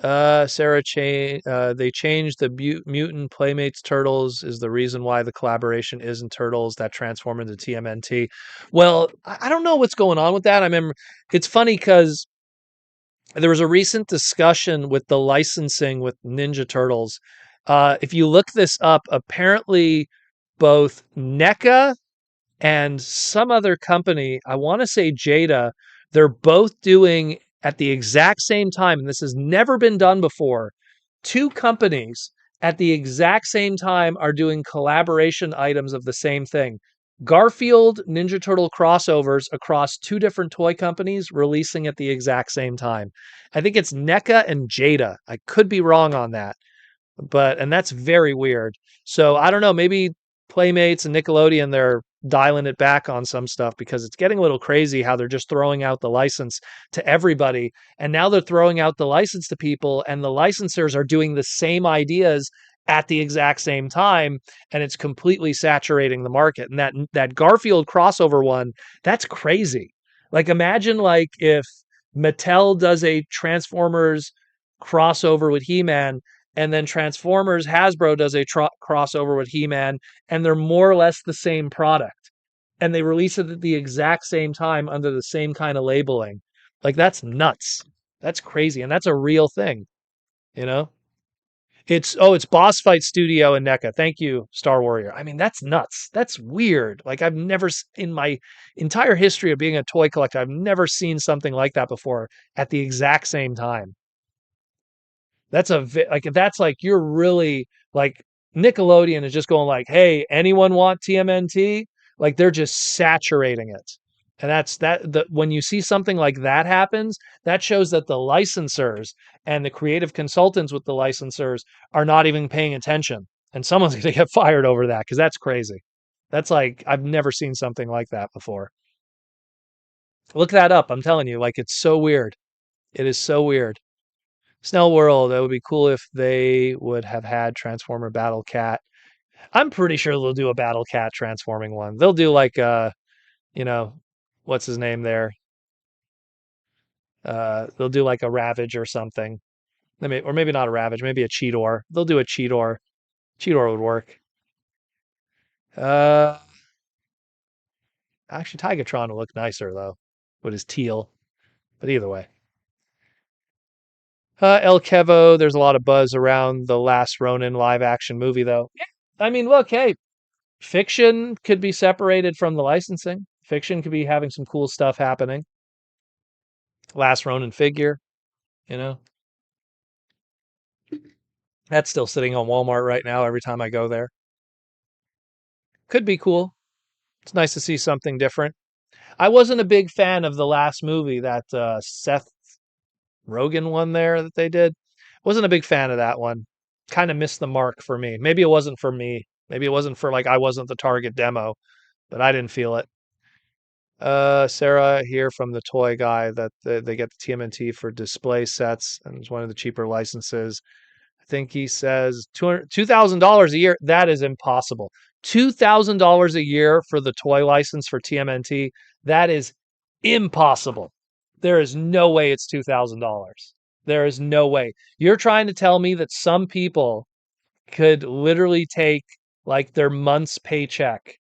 Sarah, they changed the mutant Playmates Turtles is the reason why the collaboration isn't Turtles that transform into TMNT. Well, I don't know what's going on with that. I remember it's funny because there was a recent discussion with the licensing with Ninja Turtles. If you look this up, apparently both NECA and some other company, I want to say Jada, they're both doing at the exact same time, and this has never been done before. 2 companies at the exact same time are doing collaboration items of the same thing. Garfield Ninja Turtle crossovers across 2 different toy companies releasing at the exact same time. I think it's NECA and Jada. I could be wrong on that, and that's very weird. So I don't know. Maybe Playmates and Nickelodeon, dialing it back on some stuff because it's getting a little crazy how they're just throwing out the license to everybody. And now they're throwing out the license to people, and the licensors are doing the same ideas at the exact same time, and it's completely saturating the market. And that Garfield crossover one, that's crazy. Like imagine like if Mattel does a Transformers crossover with He-Man, and then Transformers Hasbro does a crossover with He-Man, and they're more or less the same product, and they release it at the exact same time under the same kind of labeling. Like that's nuts. That's crazy, and that's a real thing, you know? It's Boss Fight Studio and NECA. Thank you, Star Warrior. I mean, that's nuts. That's weird. Like I've never in my entire history of being a toy collector, I've never seen something like that before at the exact same time. That's that's like you're really like Nickelodeon is just going like, "Hey, anyone want TMNT?" Like they're just saturating it. And when you see something like that happens, that shows that the licensors and the creative consultants with the licensors are not even paying attention. And someone's going to get fired over that because that's crazy. That's like I've never seen something like that before. Look that up. I'm telling you, like it's so weird. It is so weird. Snell World, it would be cool if they would have had Transformer Battle Cat. I'm pretty sure they'll do a Battle Cat transforming one. They'll do like you know, what's his name there? They'll do like a Ravage or something. Or maybe not a Ravage, maybe a Cheetor. They'll do a Cheetor. Cheetor would work. Uh Actually Tigatron will look nicer though, with his teal. But either way. El Kevo, there's a lot of buzz around the Last Ronin live action movie, though. Yeah. I mean, look, hey, fiction could be separated from the licensing. Fiction could be having some cool stuff happening. Last Ronin figure, you know, that's still sitting on Walmart right now every time I go there. Could be cool. It's nice to see something different. I wasn't a big fan of the last movie, that Seth Rogen one there that they did. Wasn't a big fan of that one. Kind of missed the mark for me. Maybe it wasn't for me. Maybe it wasn't for like I wasn't the target demo, but I didn't feel it. Sarah here from the toy guy that they get the TMNT for display sets, and it's one of the cheaper licenses. I think he says $2,000 a year. That is impossible. $2,000 a year for the toy license for TMNT. That is impossible. There is no way it's $2,000. There is no way. You're trying to tell me that some people could literally take like their month's paycheck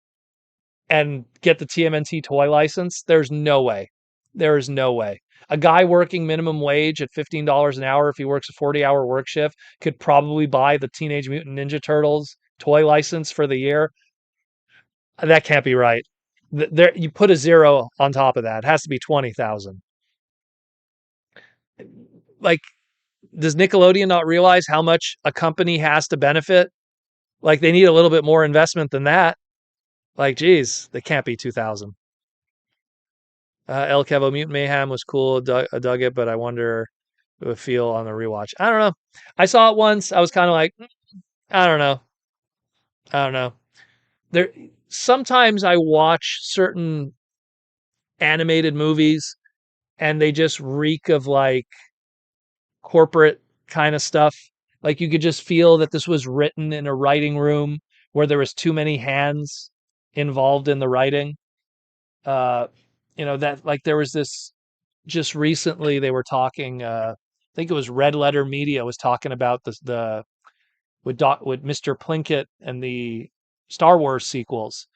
and get the TMNT toy license? There's no way. There is no way. A guy working minimum wage at $15 an hour, if he works a 40-hour work shift, could probably buy the Teenage Mutant Ninja Turtles toy license for the year. That can't be right. There, you put a zero on top of that. It has to be 20,000. Like, does Nickelodeon not realize how much a company has to benefit? Like, they need a little bit more investment than that. Like, geez, they can't be 2,000. El Kevo Mutant Mayhem was cool. I dug it, but I wonder it would feel on the rewatch. I don't know. I saw it once. I was kind of like, I don't know. I don't know. There sometimes I watch certain animated movies and they just reek of like corporate kind of stuff. Like you could just feel that this was written in a writing room where there was too many hands involved in the writing. Uh, that like there was this just recently they were talking. I think it was Red Letter Media was talking about the with Mr. Plinkett and the Star Wars sequels,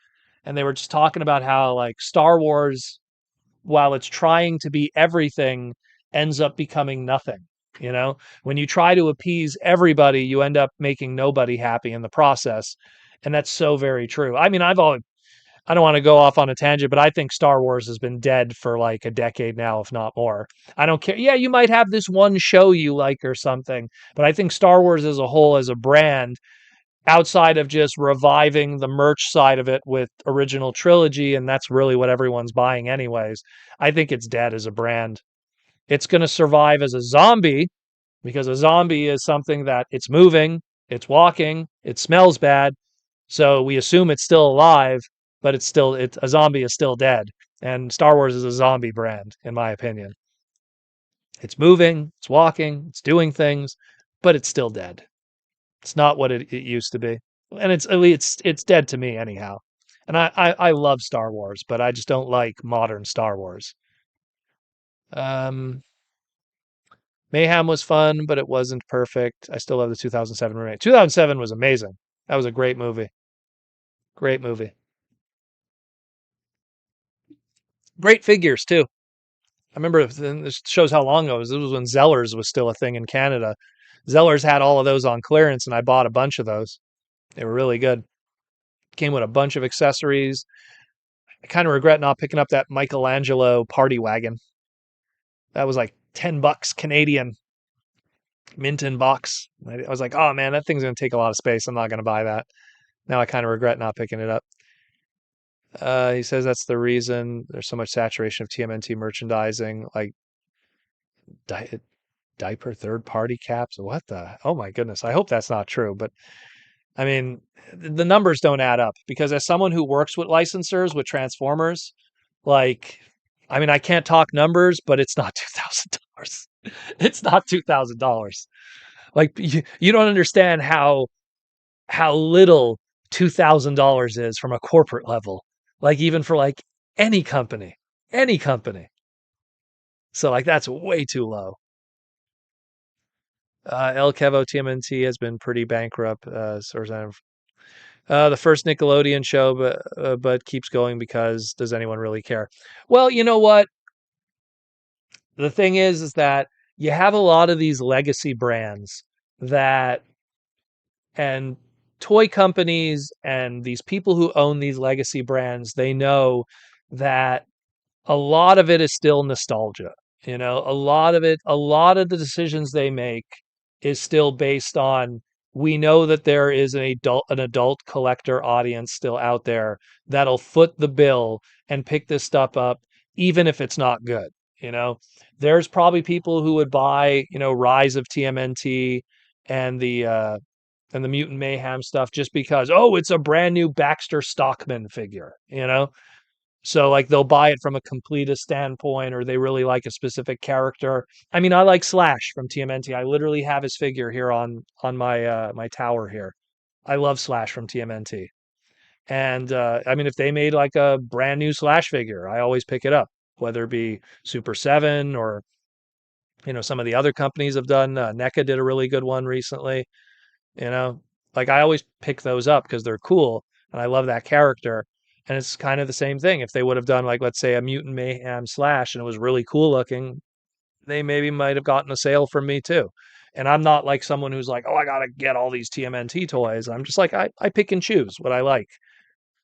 and they were just talking about how like Star Wars, while it's trying to be everything, ends up becoming nothing. When you try to appease everybody, you end up making nobody happy in the process, and that's so very true. I mean, I don't want to go off on a tangent, but I think Star Wars has been dead for like a decade now, if not more. I don't care. Yeah, you might have this one show you like or something, but I think Star Wars as a whole, as a brand, outside of just reviving the merch side of it with original trilogy, and that's really what everyone's buying anyways, I think it's dead as a brand. It's going to survive as a zombie because a zombie is something that it's moving, it's walking, it smells bad, so we assume it's still alive. but a zombie is still dead. And Star Wars is a zombie brand, in my opinion. It's moving, it's walking, it's doing things, but it's still dead. It's not what it used to be, and it's dead to me anyhow. And I love Star Wars, but I just don't like modern Star Wars. Um, Mayhem was fun, but it wasn't perfect. I still love the 2007 remake. 2007 was amazing. That was a great movie. Great movie. Great figures too. I remember this shows how long ago it was. This was when Zellers was still a thing in Canada. Zellers had all of those on clearance, and I bought a bunch of those. They were really good. Came with a bunch of accessories. I kind of regret not picking up that Michelangelo party wagon. That was like $10 Canadian, mint in box. I was like, oh man, that thing's gonna take a lot of space. I'm not gonna buy that. Now I kind of regret not picking it up. He says that's the reason there's so much saturation of TMNT merchandising, like di- diaper third party caps. What the? Oh my goodness. I hope that's not true, but I mean, the numbers don't add up because as someone who works with licensors with Transformers, like, I mean, I can't talk numbers, but it's not $2,000. It's not $2,000. Like you don't understand how little $2,000 is from a corporate level. Like even for like any company, any company. So like that's way too low. El Kevo TMNT has been pretty bankrupt. The first Nickelodeon show, but keeps going because does anyone really care? Well, you know what? The thing is that you have a lot of these legacy brands that and toy companies and these people who own these legacy brands, they know that a lot of it is still nostalgia. You know, a lot of the decisions they make is still based on we know that there is an adult collector audience still out there that'll foot the bill and pick this stuff up even if it's not good, you know. There's probably people who would buy, you know, Rise of TMNT and the Mutant Mayhem stuff just because, oh, it's a brand new Baxter Stockman figure, you know? So like they'll buy it from a completist standpoint or they really like a specific character. I mean, I like Slash from TMNT. I literally have his figure here on my my tower here. I love Slash from TMNT. And I mean if they made like a brand new Slash figure, I always pick it up, whether it be Super 7 or you know some of the other companies have done. NECA did a really good one recently, you know? Like I always pick those up because they're cool and I love that character. And it's kind of the same thing. If they would have done like let's say a Mutant Mayhem Slash and it was really cool looking, they maybe might have gotten a sale from me too. And I'm not like someone who's like, oh, I gotta get all these TMNT toys. I'm just like I pick and choose what I like.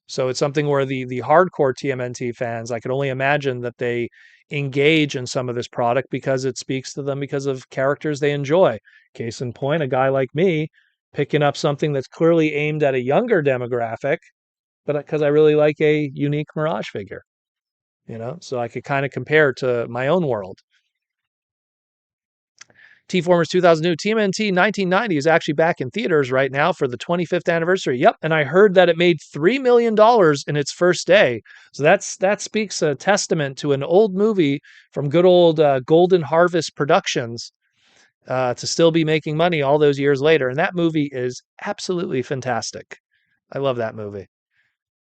So it's something where the hardcore TMNT fans, I can only imagine that they engage in some of this product because it speaks to them because of characters they enjoy. Case in point, a guy like me picking up something that's clearly aimed at a younger demographic, but because I really like a unique Mirage figure, you know, so I could kind of compare to my own world. T-Formers 2002, TMNT 1990 is actually back in theaters right now for the 25th anniversary. Yep, and I heard that it made $3 million in its first day. So that speaks a testament to an old movie from good old Golden Harvest Productions to still be making money all those years later. And that movie is absolutely fantastic. I love that movie.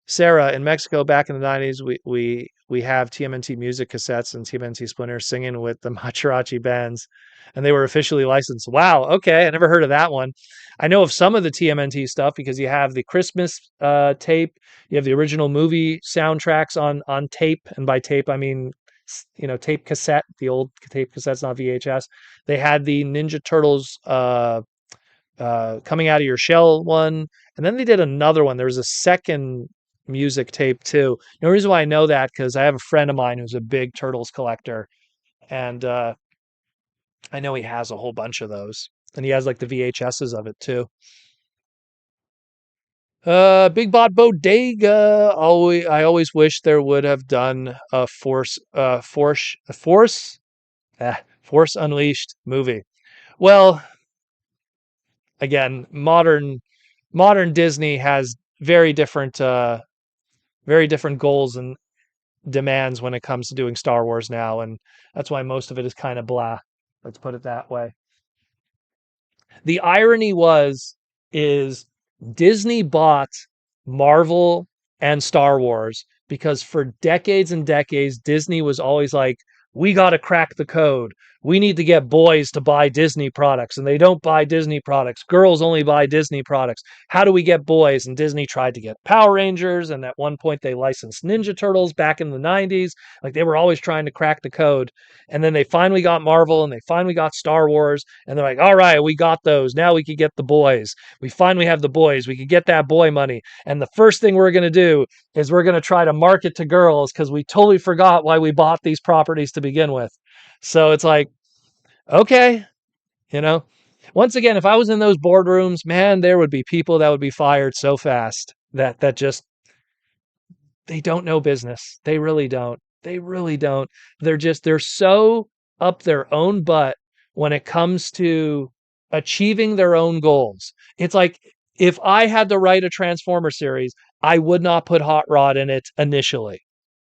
Sarah, in Mexico back in the 90s, we have TMNT music cassettes and TMNT Splinters singing with the Machirachi bands, and they were officially licensed. Wow, okay, I never heard of that one. I know of some of the TMNT stuff because you have the Christmas tape, you have the original movie soundtracks on tape, and by tape I mean you know tape cassette, the old tape cassettes, not VHS. They had the Ninja Turtles coming out of your shell one, and then they did another one. There was a second music tape too. The reason why I know that because I have a friend of mine who's a big Turtles collector, and I know he has a whole bunch of those, and he has like the VHSs of it too. Big Bot Bodega. I always wish there would have done a Force Unleashed movie. Well, again, modern Disney has very different very different goals and demands when it comes to doing Star Wars now, and that's why most of it is kind of blah. Let's put it that way. The irony is Disney bought Marvel and Star Wars because for decades and decades, Disney was always like, we got to crack the code. We need to get boys to buy Disney products, and they don't buy Disney products. Girls only buy Disney products. How do we get boys? And Disney tried to get Power Rangers, and at one point they licensed Ninja Turtles back in the 90s. Like they were always trying to crack the code. And then they finally got Marvel and they finally got Star Wars, and they're like, all right, we got those. Now we could get the boys. We finally have the boys. We could get that boy money. And the first thing we're going to do is we're going to try to market to girls because we totally forgot why we bought these properties to begin with. So it's like, okay, you know, once again, if I was in those boardrooms, man, there would be people that would be fired so fast that just they don't know business. They really don't. They really don't. They're so up their own butt when it comes to achieving their own goals. It's like if I had to write a Transformer series, I would not put Hot Rod in it initially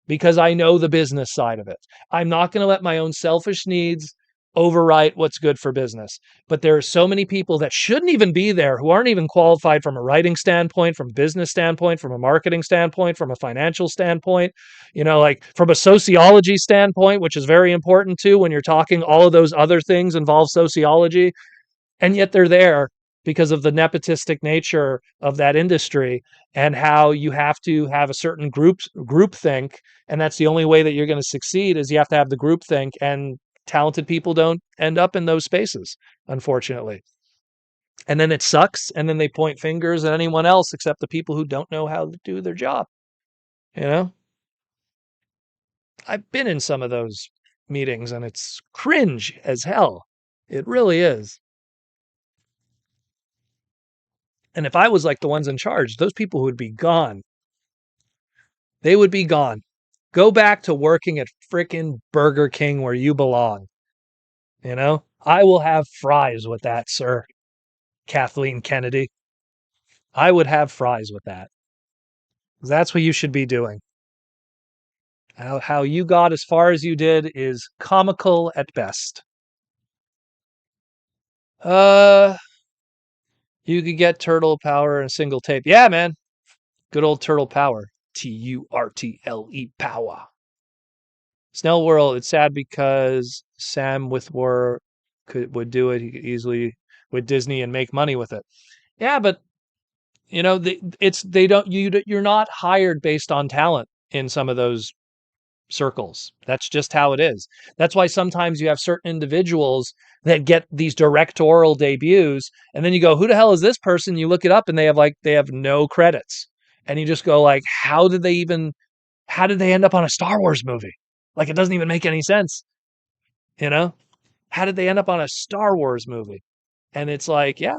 because I know the business side of it. I'm not going to let my own selfish needs overwrite what's good for business. But there are so many people that shouldn't even be there who aren't even qualified from a writing standpoint, from a business standpoint, from a marketing standpoint, from a financial standpoint, like from a sociology standpoint, which is very important too when you're talking all of those other things involve sociology. And yet they're there because of the nepotistic nature of that industry and how you have to have a certain group think, and that's the only way that you're going to succeed is you have to have the group think, and talented people don't end up in those spaces, unfortunately. And then it sucks, and then they point fingers at anyone else except the people who don't know how to do their job. I've been in some of those meetings and it's cringe as hell. It really is. And if I was like the ones in charge, those people would be gone. They would be gone. Go back to working at frickin' Burger King where you belong. I will have fries with that, sir. Kathleen Kennedy. I would have fries with that. That's what you should be doing. How you got as far as you did is comical at best. You could get turtle power in a single tape. Yeah, man. Good old turtle power. Turtle power. Snell World, it's sad because Sam Witwer would do it. He could easily with Disney and make money with it. Yeah, but you're not hired based on talent in some of those circles. That's just how it is. That's why sometimes you have certain individuals that get these directorial debuts, and then you go, who the hell is this person? You look it up and they have no credits. And you just go like, how did they end up on a Star Wars movie? Like, it doesn't even make any sense. How did they end up on a Star Wars movie? And it's like, yeah,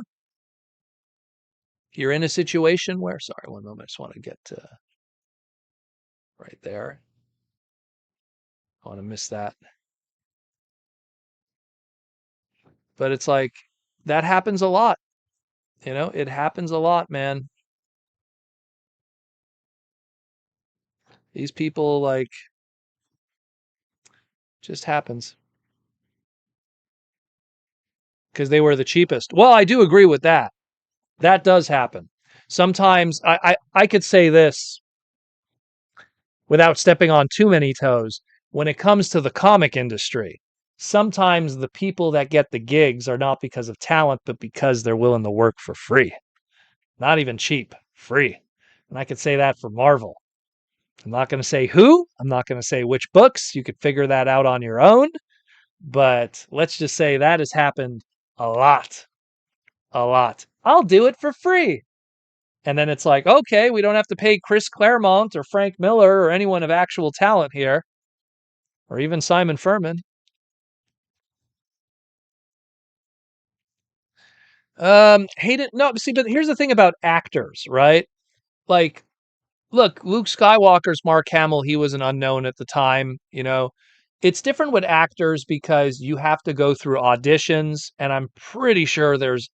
you're in a situation where, sorry, one moment, I just want to get to right there. I want to miss that. But it's like, that happens a lot. It happens a lot, man. These people, like, just happens. Because they were the cheapest. Well, I do agree with that. That does happen. Sometimes I could say this without stepping on too many toes. When it comes to the comic industry, sometimes the people that get the gigs are not because of talent, but because they're willing to work for free. Not even cheap, free. And I could say that for Marvel. I'm not going to say who. I'm not going to say which books. You could figure that out on your own. But let's just say that has happened a lot. A lot. I'll do it for free. And then it's like, okay, we don't have to pay Chris Claremont or Frank Miller or anyone of actual talent here, or even Simon Furman. Hayden, no, see, but here's the thing about actors, right? Like, look, Luke Skywalker's Mark Hamill, he was an unknown at the time, It's different with actors because you have to go through auditions, and I'm pretty sure there's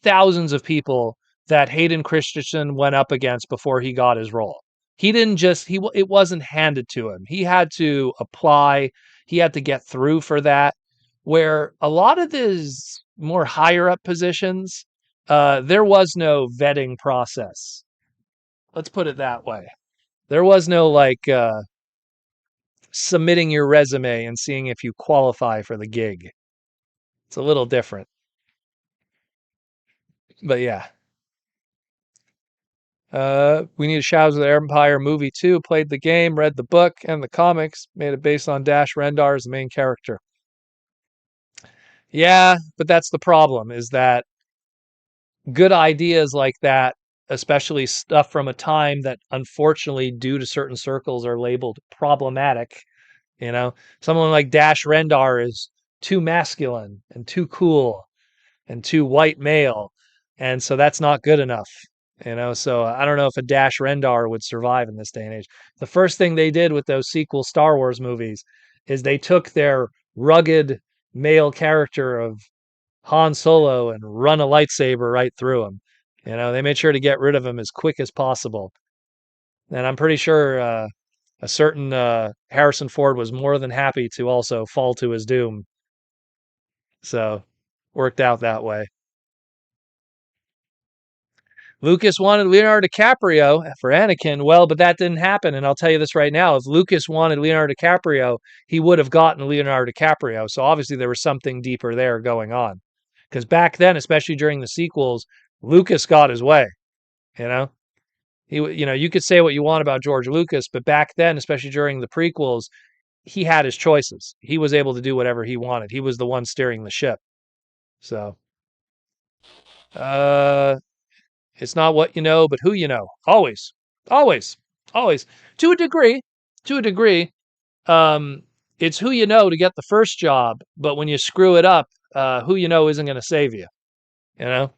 thousands of people that Hayden Christensen went up against before he got his role. He didn't just it wasn't handed to him. He had to apply, he had to get through for that. Where a lot of these more higher up positions, there was no vetting process. Let's put it that way. There was no like submitting your resume and seeing if you qualify for the gig. It's a little different. But yeah. We Need a Shadows of the Empire movie 2, played the game, read the book and the comics, made it based on Dash Rendar as the main character. Yeah, but that's the problem, is that good ideas like that, especially stuff from a time that unfortunately, due to certain circles, are labeled problematic. You know, someone like Dash Rendar is too masculine and too cool and too white male, and so that's not good enough. So I don't know if a Dash Rendar would survive in this day and age. The first thing they did with those sequel Star Wars movies is they took their rugged male character of Han Solo and run a lightsaber right through him. They made sure to get rid of him as quick as possible. And I'm pretty sure a certain Harrison Ford was more than happy to also fall to his doom. So, worked out that way. Lucas wanted Leonardo DiCaprio for Anakin. Well, but that didn't happen. And I'll tell you this right now. If Lucas wanted Leonardo DiCaprio, he would have gotten Leonardo DiCaprio. So obviously there was something deeper there going on. Because back then, especially during the sequels, Lucas got his way. You know, you could say what you want about George Lucas, but back then, especially during the prequels, he had his choices. He was able to do whatever he wanted. He was the one steering the ship. So, uh, it's not what you know, but who you know. Always, always, always. To a degree, to a degree, it's who you know to get the first job, but when you screw it up, who you know isn't going to save you. You know.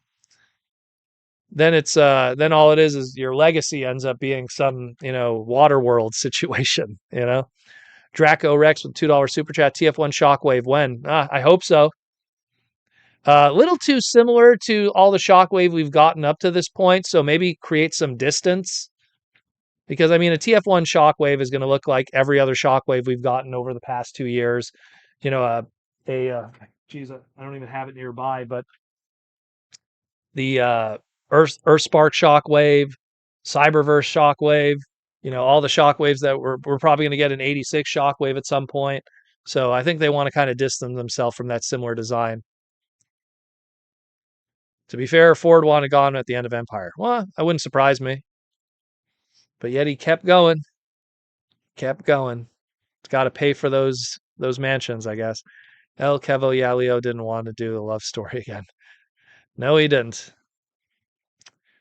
Then all it is your legacy ends up being some Waterworld situation. Draco Rex with $2 super chat. TF1 Shockwave when? I hope so. A little too similar to all the Shockwave we've gotten up to this point, so maybe create some distance. Because, I mean, a TF1 Shockwave is going to look like every other Shockwave we've gotten over the past 2 years. Geez, I don't even have it nearby, but the Earthspark Shockwave, Cyberverse Shockwave, all the Shockwaves that we're probably going to get an 86 Shockwave at some point. So I think they want to kind of distance themselves from that similar design. To be fair, Ford wanted gone at the end of Empire. Well, that wouldn't surprise me. But yet he kept going. Kept going. It's got to pay for those mansions, I guess. El Kevo Yalio didn't want to do the love story again. No, he didn't.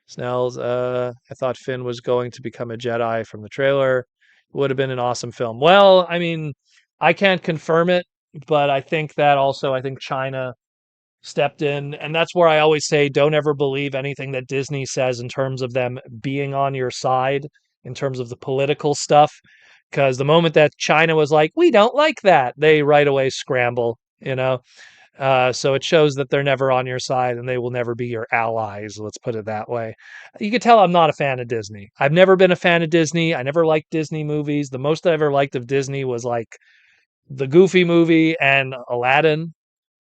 Snells, I thought Finn was going to become a Jedi from the trailer. It would have been an awesome film. Well, I mean, I can't confirm it, but I think China stepped in, and that's where I always say don't ever believe anything that Disney says in terms of them being on your side in terms of the political stuff, because the moment that China was like, we don't like that, they right away scramble. So it shows that they're never on your side and they will never be your allies. Let's put it that way. You can tell I'm not a fan of Disney. I've never been a fan of Disney. I never liked Disney movies. The most I ever liked of Disney was like the Goofy movie and Aladdin.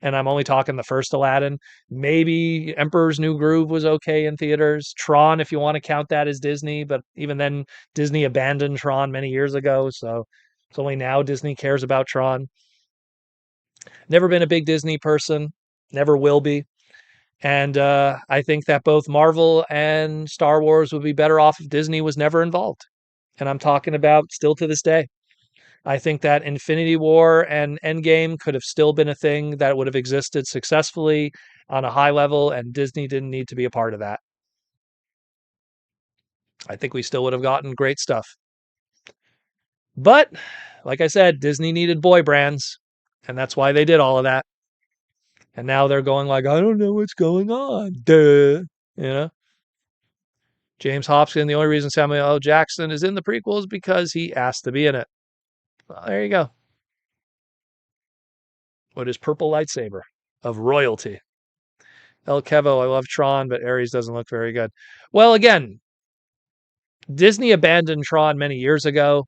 And I'm only talking the first Aladdin. Maybe Emperor's New Groove was okay in theaters. Tron, if you want to count that as Disney. But even then, Disney abandoned Tron many years ago. So it's only now Disney cares about Tron. Never been a big Disney person. Never will be. And I think that both Marvel and Star Wars would be better off if Disney was never involved. And I'm talking about still to this day. I think that Infinity War and Endgame could have still been a thing that would have existed successfully on a high level, and Disney didn't need to be a part of that. I think we still would have gotten great stuff. But, like I said, Disney needed boy brands, and that's why they did all of that. And now they're going like, I don't know what's going on. Duh. James Hopkins, the only reason Samuel L. Jackson is in the prequel is because he asked to be in it. Well, there you go. What is purple lightsaber of royalty? El Kevo, I love Tron, but Ares doesn't look very good. Well, again, Disney abandoned Tron many years ago.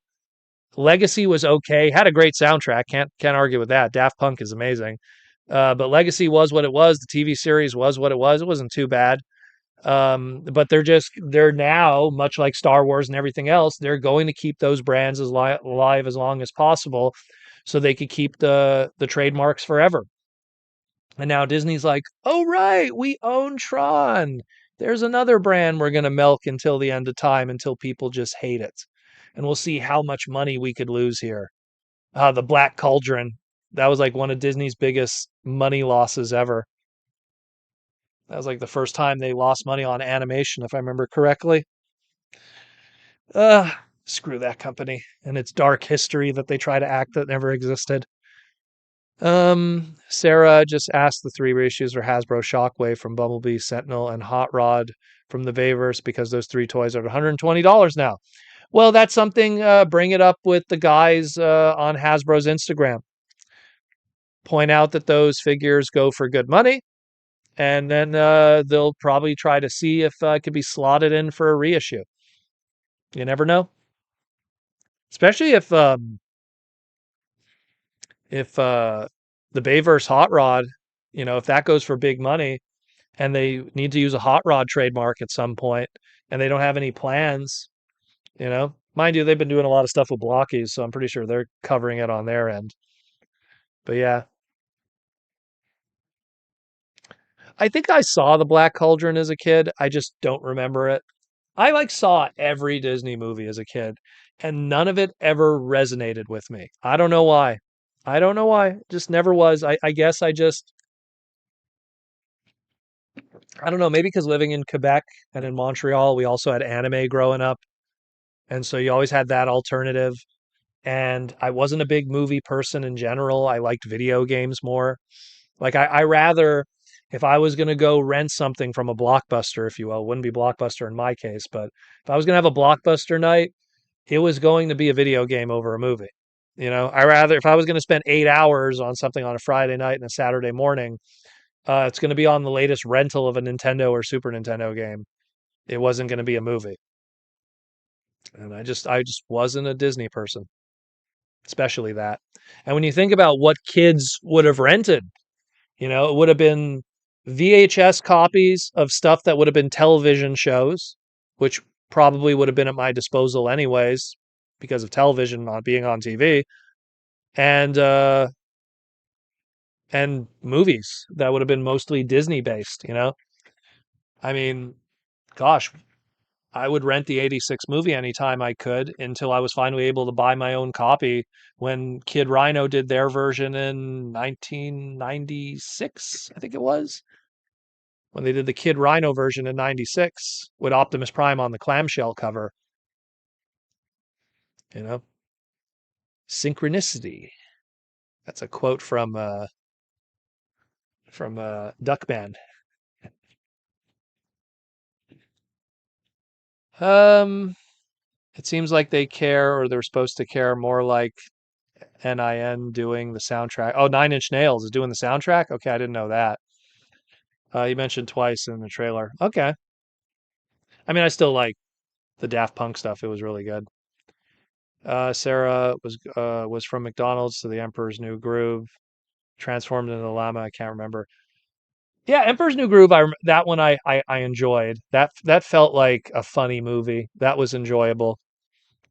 Legacy was okay, had a great soundtrack. Can't argue with that. Daft Punk is amazing. But Legacy was what it was. The TV series was what it was. It wasn't too bad. But they're now, much like Star Wars and everything else, they're going to keep those brands alive as long as possible, so they could keep the trademarks forever. And now Disney's like, oh right, we own Tron. There's another brand we're gonna milk until the end of time, until people just hate it, and we'll see how much money we could lose here. The Black Cauldron, that was like one of Disney's biggest money losses ever. That was like the first time they lost money on animation, if I remember correctly. Uh, Screw that company and its dark history that they try to act that never existed. Sarah just asked the three reissues for Hasbro Shockwave from Bumblebee, Sentinel, and Hot Rod from the Bayverse, because those three toys are $120 now. Well, that's something. Bring it up with the guys on Hasbro's Instagram. Point out that those figures go for good money, and then they'll probably try to see if it could be slotted in for a reissue. You never know. Especially if the Bayverse Hot Rod, if that goes for big money, and they need to use a Hot Rod trademark at some point, and they don't have any plans, mind you, they've been doing a lot of stuff with Blokees, so I'm pretty sure they're covering it on their end. But yeah, I think I saw the Black Cauldron as a kid. I just don't remember it. I like saw every Disney movie as a kid, and none of it ever resonated with me. I don't know why. I don't know why. Just never was. I guess I don't know, maybe because living in Quebec and in Montreal, we also had anime growing up. And so you always had that alternative. And I wasn't a big movie person in general. I liked video games more. Like I rather, if I was gonna go rent something from a Blockbuster, if you will, it wouldn't be Blockbuster in my case, but if I was gonna have a Blockbuster night, it was going to be a video game over a movie. I rather, if I was gonna spend 8 hours on something on a Friday night and a Saturday morning, it's gonna be on the latest rental of a Nintendo or Super Nintendo game. It wasn't gonna be a movie. And I just wasn't a Disney person, especially that. And when you think about what kids would have rented, it would have been VHS copies of stuff that would have been television shows, which probably would have been at my disposal anyways because of television not being on TV, and movies that would have been mostly Disney based. I mean, gosh, I would rent the 86 movie anytime I could until I was finally able to buy my own copy when Kid Rhino did their version in 1996, I think it was. When they did the Kid Rhino version in 96 with Optimus Prime on the clamshell cover. You know, synchronicity. That's a quote from Duckman. Um, it seems like they care, or they're supposed to care more, like NIN doing the soundtrack. Oh, Nine Inch Nails is doing the soundtrack? Okay, I didn't know that. You mentioned twice in the trailer. Okay. I mean, I still like the Daft Punk stuff. It was really good. Sarah was from McDonald's to the Emperor's New Groove, transformed into the llama. I can't remember. Yeah, Emperor's New Groove. That one I enjoyed. That felt like a funny movie. That was enjoyable.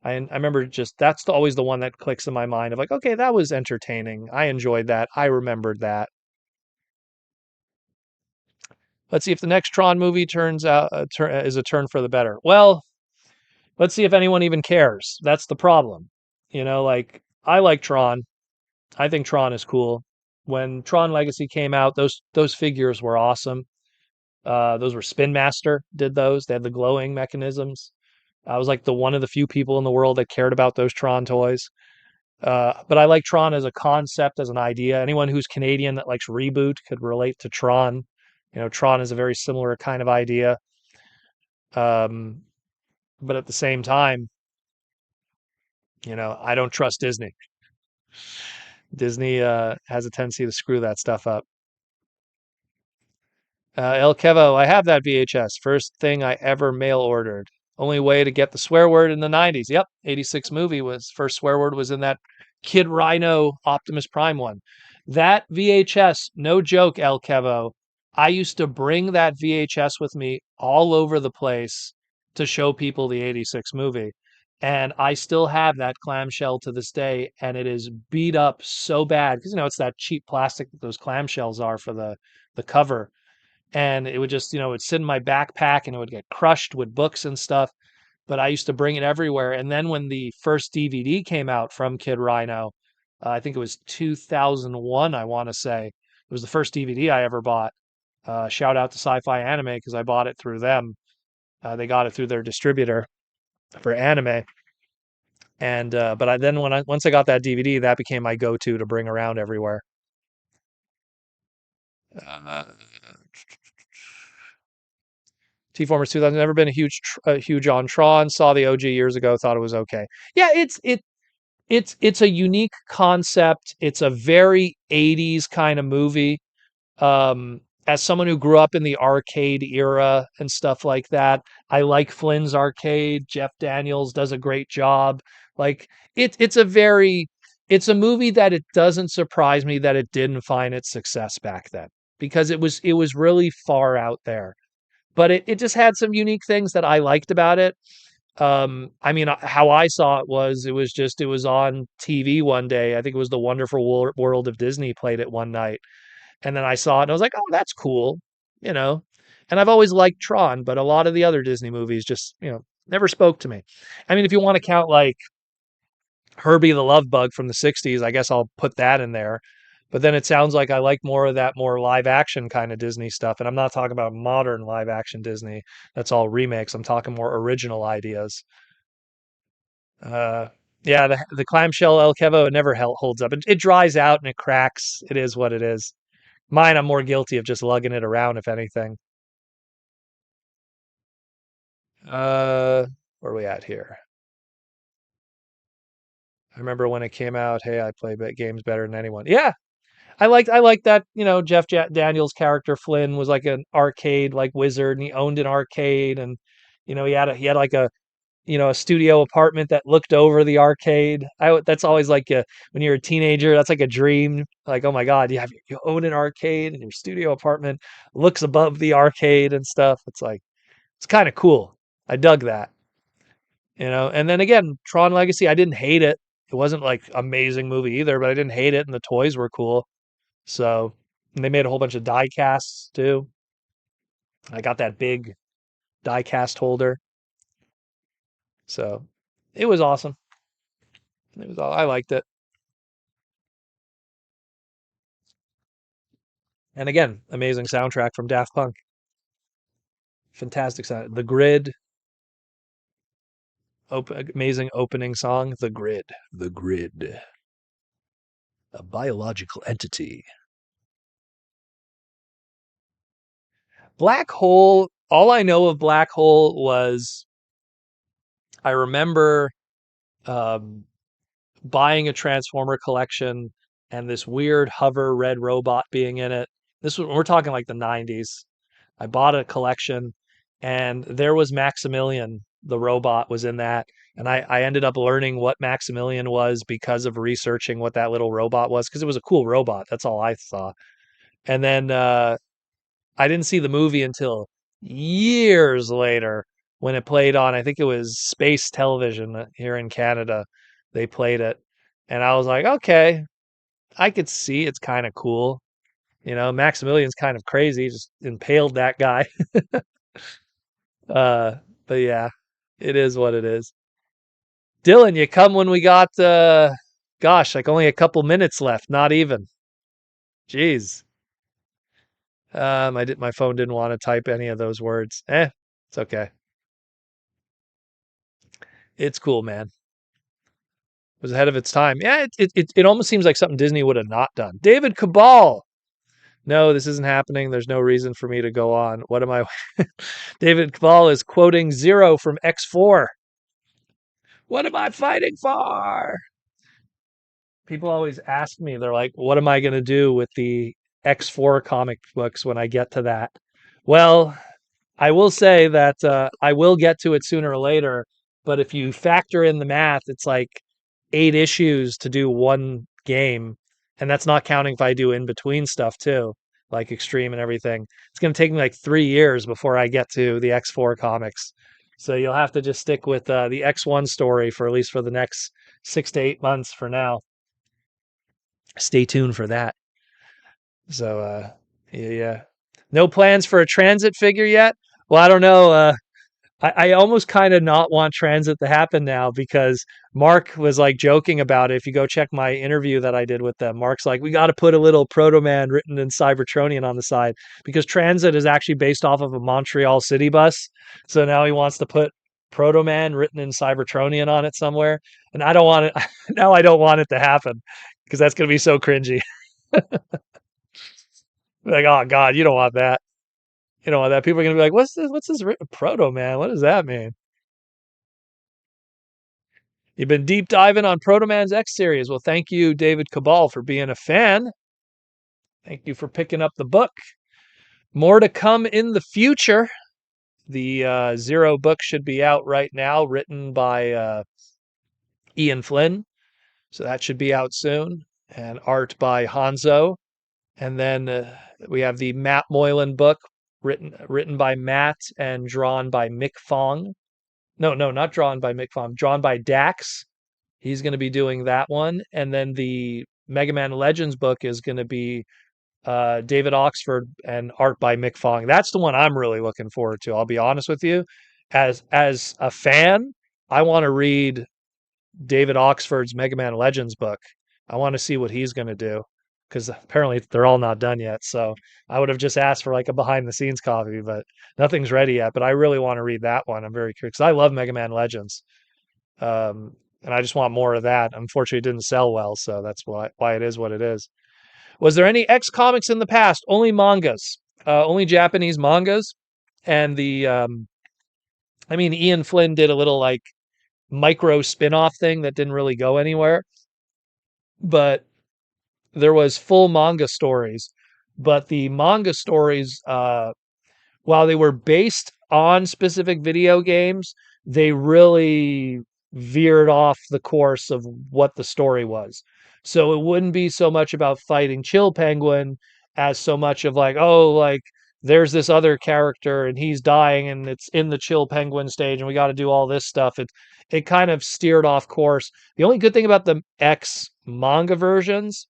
I remember just always the one that clicks in my mind of like, okay, that was entertaining. I enjoyed that. I remembered that. Let's see if the next Tron movie turns out is a turn for the better. Well, let's see if anyone even cares. That's the problem. Like I like Tron. I think Tron is cool. When Tron Legacy came out, those figures were awesome. Those were Spin Master did those. They had the glowing mechanisms. I was like the one of the few people in the world that cared about those Tron toys. But I like Tron as a concept, as an idea. Anyone who's Canadian that likes Reboot could relate to Tron. Tron is a very similar kind of idea. Um, but at the same time, I don't trust Disney. Disney has a tendency to screw that stuff up. El Kevo, I have that VHS. First thing I ever mail ordered. Only way to get the swear word in the 90s. Yep, 86 movie was first swear word was in that Kid Rhino Optimus Prime one. That VHS, no joke, El Kevo. I used to bring that VHS with me all over the place to show people the 86 movie. And I still have that clamshell to this day, and it is beat up so bad because it's that cheap plastic that those clamshells are for the cover. And it would just, it would sit in my backpack and it would get crushed with books and stuff. But I used to bring it everywhere. And then when the first DVD came out from Kid Rhino, I think it was 2001, I want to say. It was the first DVD I ever bought. Shout out to Sci-Fi Anime because I bought it through them. They got it through their distributor for anime. And but I then once I got that DVD, that became my go-to to bring around everywhere. Uh, T-Formers 2000. Never been a huge on Tron. Saw the OG years ago. Thought it was okay. Yeah, it's a unique concept. It's a very 80s kind of movie. As someone who grew up in the arcade era and stuff like that, I like Flynn's Arcade. Jeff Daniels does a great job. Like it's a movie that it doesn't surprise me that it didn't find its success back then because it was really far out there. But it just had some unique things that I liked about it. I mean, how I saw it was on TV one day. I think it was The Wonderful World of Disney played it one night. And then I saw it and I was like, oh, that's cool, you know. And I've always liked Tron, but a lot of the other Disney movies just, never spoke to me. I mean, if you want to count like Herbie the Love Bug from the 60s, I guess I'll put that in there. But then it sounds like I like more of that more live action kind of Disney stuff. And I'm not talking about modern live action Disney. That's all remakes. I'm talking more original ideas. Uh, yeah, the clamshell El Kevo, it never holds up. It dries out and it cracks. It is what it is. Mine, I'm more guilty of just lugging it around, if anything. Uh, where are we at here? I remember when it came out. Hey, I play games better than anyone. Yeah, I liked that. Jeff Daniels' character Flynn was like an arcade like wizard, and he owned an arcade, and he had like a studio apartment that looked over the arcade. That's always like when you're a teenager, that's like a dream. Like, oh my God, you own an arcade and your studio apartment looks above the arcade and stuff. It's like it's kind of cool. I dug that. And then again, Tron Legacy, I didn't hate it. It wasn't like amazing movie either, but I didn't hate it, and the toys were cool. So and they made a whole bunch of die casts too. I got that big die cast holder, so it was awesome. I liked it. And again, amazing soundtrack from Daft Punk. Fantastic sound. The Grid, amazing opening song. The Grid. The Grid. A biological entity. Black Hole, all I know of Black Hole was I remember um, buying a Transformer collection and this weird hover red robot being in it. We're talking like the 90s. I bought a collection and there was Maximilian, the robot was in that. And I ended up learning what Maximilian was because of researching what that little robot was because it was a cool robot. That's all I saw. And then I didn't see the movie until years later when it played on, I think it was Space Television here in Canada. They played it. And I was like, okay, I could see it's kind of cool. Maximilian's kind of crazy, just impaled that guy. Uh, but yeah, it is what it is. Dylan, you come when we got, gosh, like only a couple minutes left, not even. Jeez. My phone didn't want to type any of those words. It's okay. It's cool, man. It was ahead of its time. Yeah, it almost seems like something Disney would have not done. David Cabal. No, this isn't happening. There's no reason for me to go on. What am I? David Cabal is quoting Zero from X4. What am I fighting for? People always ask me, they're like, what am I going to do with the X4 comic books when I get to that? Well, I will say that I will get to it sooner or later, but if you factor in the math, it's like 8 issues to do one game, and that's not counting if I do in between stuff too, like Extreme and everything. It's going to take me like 3 years before I get to the X4 comics. So you'll have to just stick with the X1 story for at least for the next 6 to 8 months for now. Stay tuned for that. So yeah, yeah. No plans for a transit figure yet? Well, I don't know. I almost kind of not want transit to happen now because Mark was like joking about it. If you go check my interview that I did with them, Mark's like, we got to put a little Proto Man written in Cybertronian on the side because transit is actually based off of a Montreal city bus. So now he wants to put Proto Man written in Cybertronian on it somewhere. And I don't want it. Now I don't want it to happen because that's going to be so cringy. Like, oh God, you don't want that. You don't want that. People are going to be like, what's this? What's this Proto Man? What does that mean? You've been deep diving on Proto Man's X series. Well, thank you, David Cabal, for being a fan. Thank you for picking up the book. More to come in the future. The Zero book should be out right now, written by Ian Flynn. So that should be out soon. And art by Hanzo. And then we have the Matt Moylan book, written by Matt and drawn by Mick Fong. No, not drawn by Mick Fong, drawn by Dax. He's going to be doing that one. And then the Mega Man Legends book is going to be David Oxford and art by Mick Fong. That's the one I'm really looking forward to. I'll be honest with you. As a fan, I want to read David Oxford's Mega Man Legends book. I want to see what he's going to do because apparently they're all not done yet. So I would have just asked for like a behind the scenes copy, but nothing's ready yet. But I really want to read that one. I'm very curious because I love Mega Man Legends. And I just want more of that. Unfortunately, it didn't sell well, so that's why it is what it is. Was there any X comics in the past? Only mangas, only Japanese mangas, and I mean, Ian Flynn did a little like micro spin-off thing that didn't really go anywhere, but there was full manga stories. But the manga stories, while they were based on specific video games, they really veered off the course of what the story was. So it wouldn't be so much about fighting Chill Penguin as so much of like, oh, like there's this other character and he's dying and it's in the Chill Penguin stage and we got to do all this stuff. It kind of steered off course. The only good thing about the X manga versions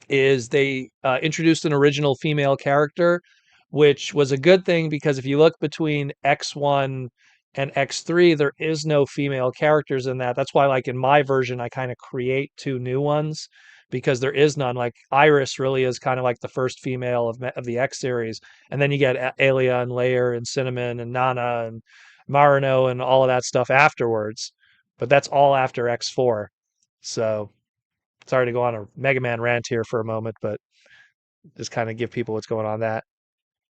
is they introduced an original female character, which was a good thing because if you look between X1 and X3, there is no female characters in that. That's why, like in my version, I kind of create two new ones because there is none. Like Iris really is kind of like the first female of the X series, and then you get Alia and Layer and Cinnamon and Nana and Marino and all of that stuff afterwards. But that's all after X4. So sorry to go on a Mega Man rant here for a moment, but just kind of give people what's going on that.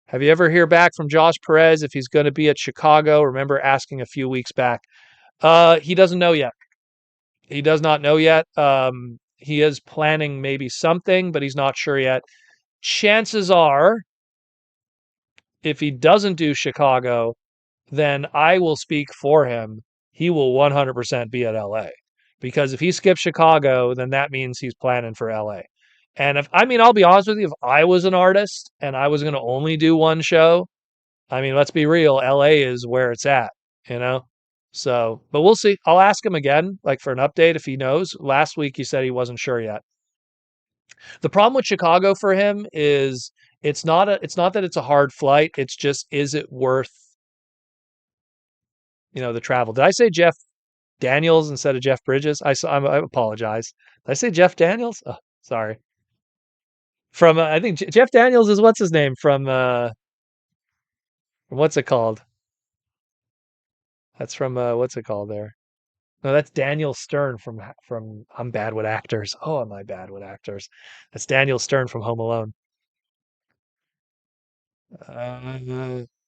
Have you ever hear back from Josh Perez if he's going to be at Chicago? Remember asking a few weeks back. He doesn't know yet. He does not know yet. He is planning maybe something, but he's not sure yet. Chances are, if he doesn't do Chicago, then I will speak for him. He will 100% be at LA. Because if he skips Chicago, then that means he's planning for LA. And I mean, I'll be honest with you, if I was an artist and I was going to only do one show, I mean, let's be real, LA is where it's at, you know? So, but we'll see. I'll ask him again, like for an update if he knows. Last week he said he wasn't sure yet. The problem with Chicago for him is it's not that it's a hard flight, it's just is it worth, the travel. Did I say Jeff Daniels instead of Jeff Bridges? I apologize. Did I say Jeff Daniels? Oh, sorry. From I think Jeff Daniels is what's his name from what's it called? That's from what's it called there? No, that's Daniel Stern from I'm bad with actors. Oh, am I bad with actors? That's Daniel Stern from Home Alone.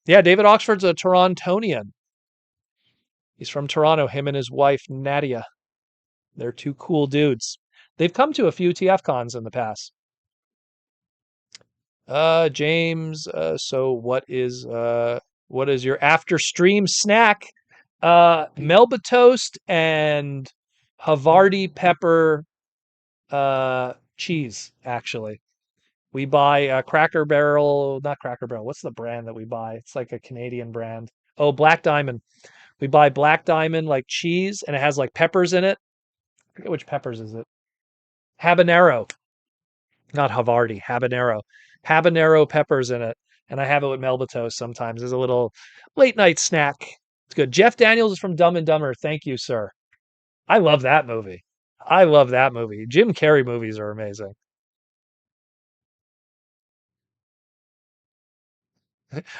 Yeah, David Oxford's a Torontonian. He's from Toronto. Him and his wife Nadia. They're two cool dudes. They've come to a few TF cons in the past. James. So what is What is your after stream snack? Melba toast and Havarti pepper cheese, actually. We buy Cracker Barrel, not Cracker Barrel. What's the brand that we buy? It's like a Canadian brand. Oh, Black Diamond. We buy Black Diamond like cheese, and it has like peppers in it. I forget which peppers is it. Habanero, not Havarti. Habanero. Habanero peppers in it, and I have it with Melba toast sometimes as a little late night snack. It's good. Jeff Daniels is from Dumb and Dumber. Thank you, sir. I love that movie. I love that movie. Jim Carrey movies are amazing.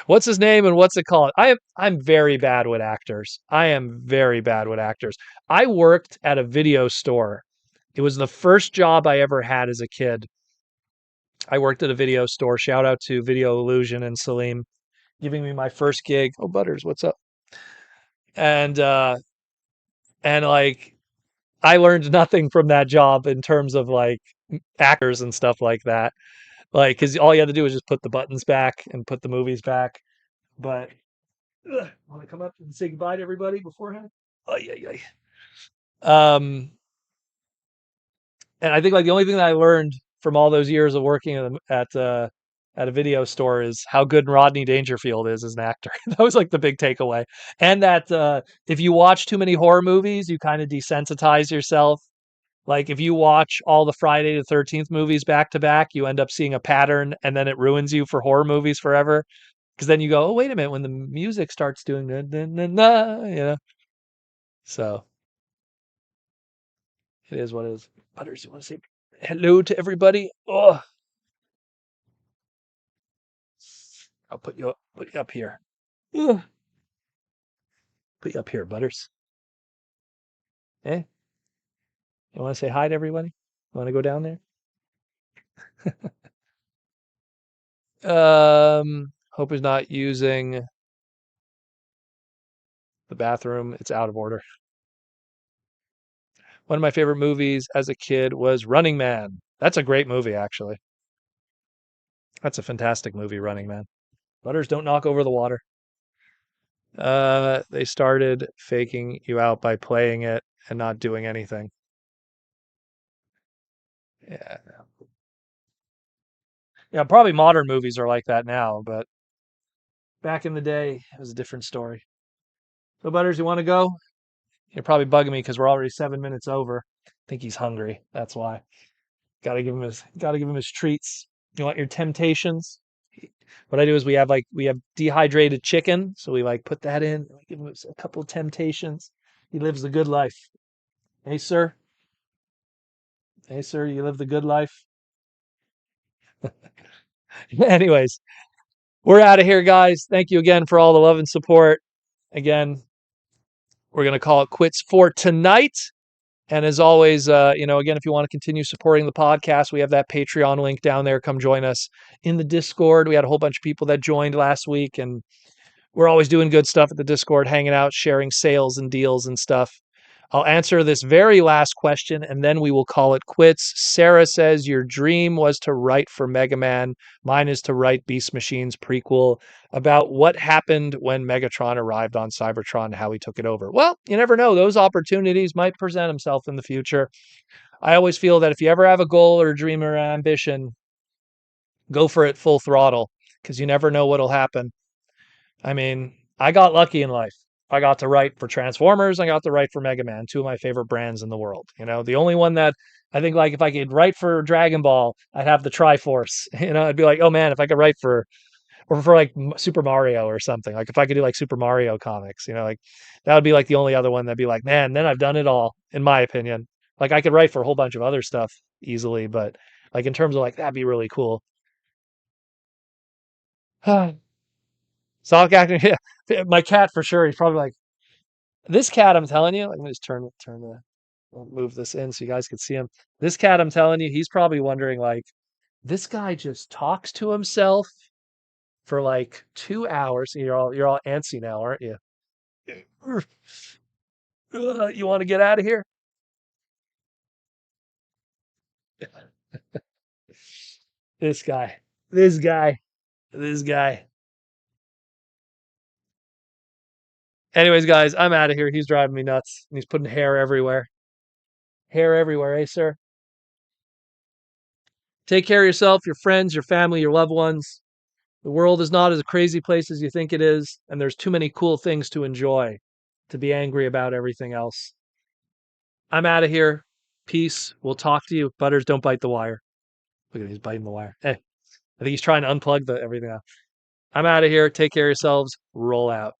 What's his name and what's it called? I'm very bad with actors. I am very bad with actors. I worked at a video store. It was the first job I ever had as a kid. I worked at a video store. Shout out to Video Illusion and Salim giving me my first gig. Oh, Butters, what's up? And and like I learned nothing from that job in terms of like actors and stuff like that. Like, because all you had to do was just put the buttons back and put the movies back. But want to come up and say goodbye to everybody beforehand? Oh yeah, yeah. And I think like the only thing that I learned from all those years of working at a video store is how good Rodney Dangerfield is as an actor. That was like the big takeaway. And that if you watch too many horror movies, you kind of desensitize yourself. Like if you watch all the Friday the 13th movies back to back, you end up seeing a pattern and then it ruins you for horror movies forever. Because then you go, oh, wait a minute, when the music starts doing So it is what it is. Butters, you want to say hello to everybody? Oh, I'll put you up here. Ugh. Put you up here, Butters. Eh? You want to say hi to everybody? You want to go down there? Hope is not using the bathroom. It's out of order. One of my favorite movies as a kid was Running Man. That's a great movie, actually. That's a fantastic movie, Running Man. Butters, don't knock over the water. They started faking you out by playing it and not doing anything. Yeah. Yeah, probably modern movies are like that now, but back in the day, it was a different story. So, Butters, you want to go? You're probably bugging me because we're already 7 minutes over. I think he's hungry. That's why. Gotta give him his treats. You want your temptations? What I do is we have dehydrated chicken, so we like put that in. We give him a couple of temptations. He lives the good life. Hey, sir. Hey, sir. You live the good life. Anyways, we're out of here, guys. Thank you again for all the love and support. Again, we're gonna call it quits for tonight. And as always, again, if you want to continue supporting the podcast, we have that Patreon link down there. Come join us in the Discord. We had a whole bunch of people that joined last week, and we're always doing good stuff at the Discord, hanging out, sharing sales and deals and stuff. I'll answer this very last question, and then we will call it quits. Sarah says, your dream was to write for Mega Man. Mine is to write Beast Machine's prequel about what happened when Megatron arrived on Cybertron and how he took it over. Well, you never know. Those opportunities might present themselves in the future. I always feel that if you ever have a goal or a dream or ambition, go for it full throttle because you never know what'll happen. I mean, I got lucky in life. I got to write for Transformers. I got to write for Mega Man, two of my favorite brands in the world. The only one that I think like if I could write for Dragon Ball, I'd have the Triforce. I'd be like, oh man, if I could write for or for like Super Mario or something. Like if I could do like Super Mario comics, like that would be like the only other one that'd be like, man, then I've done it all, in my opinion. Like I could write for a whole bunch of other stuff easily, but like in terms of like that'd be really cool. Sonic acting, yeah. My cat for sure. He's probably like, this cat, I'm telling you, let me just I'll move this in so you guys can see him. This cat, I'm telling you, he's probably wondering like, this guy just talks to himself for like 2 hours. You're all antsy now, aren't you? You want to get out of here? This guy, this guy, this guy. Anyways, guys, I'm out of here. He's driving me nuts. And he's putting hair everywhere. Hair everywhere, eh, sir? Take care of yourself, your friends, your family, your loved ones. The world is not as a crazy place as you think it is, and there's too many cool things to enjoy to be angry about everything else. I'm out of here. Peace. We'll talk to you. Butters, don't bite the wire. Look at him, he's biting the wire. Hey, I think he's trying to unplug the everything out. I'm out of here. Take care of yourselves. Roll out.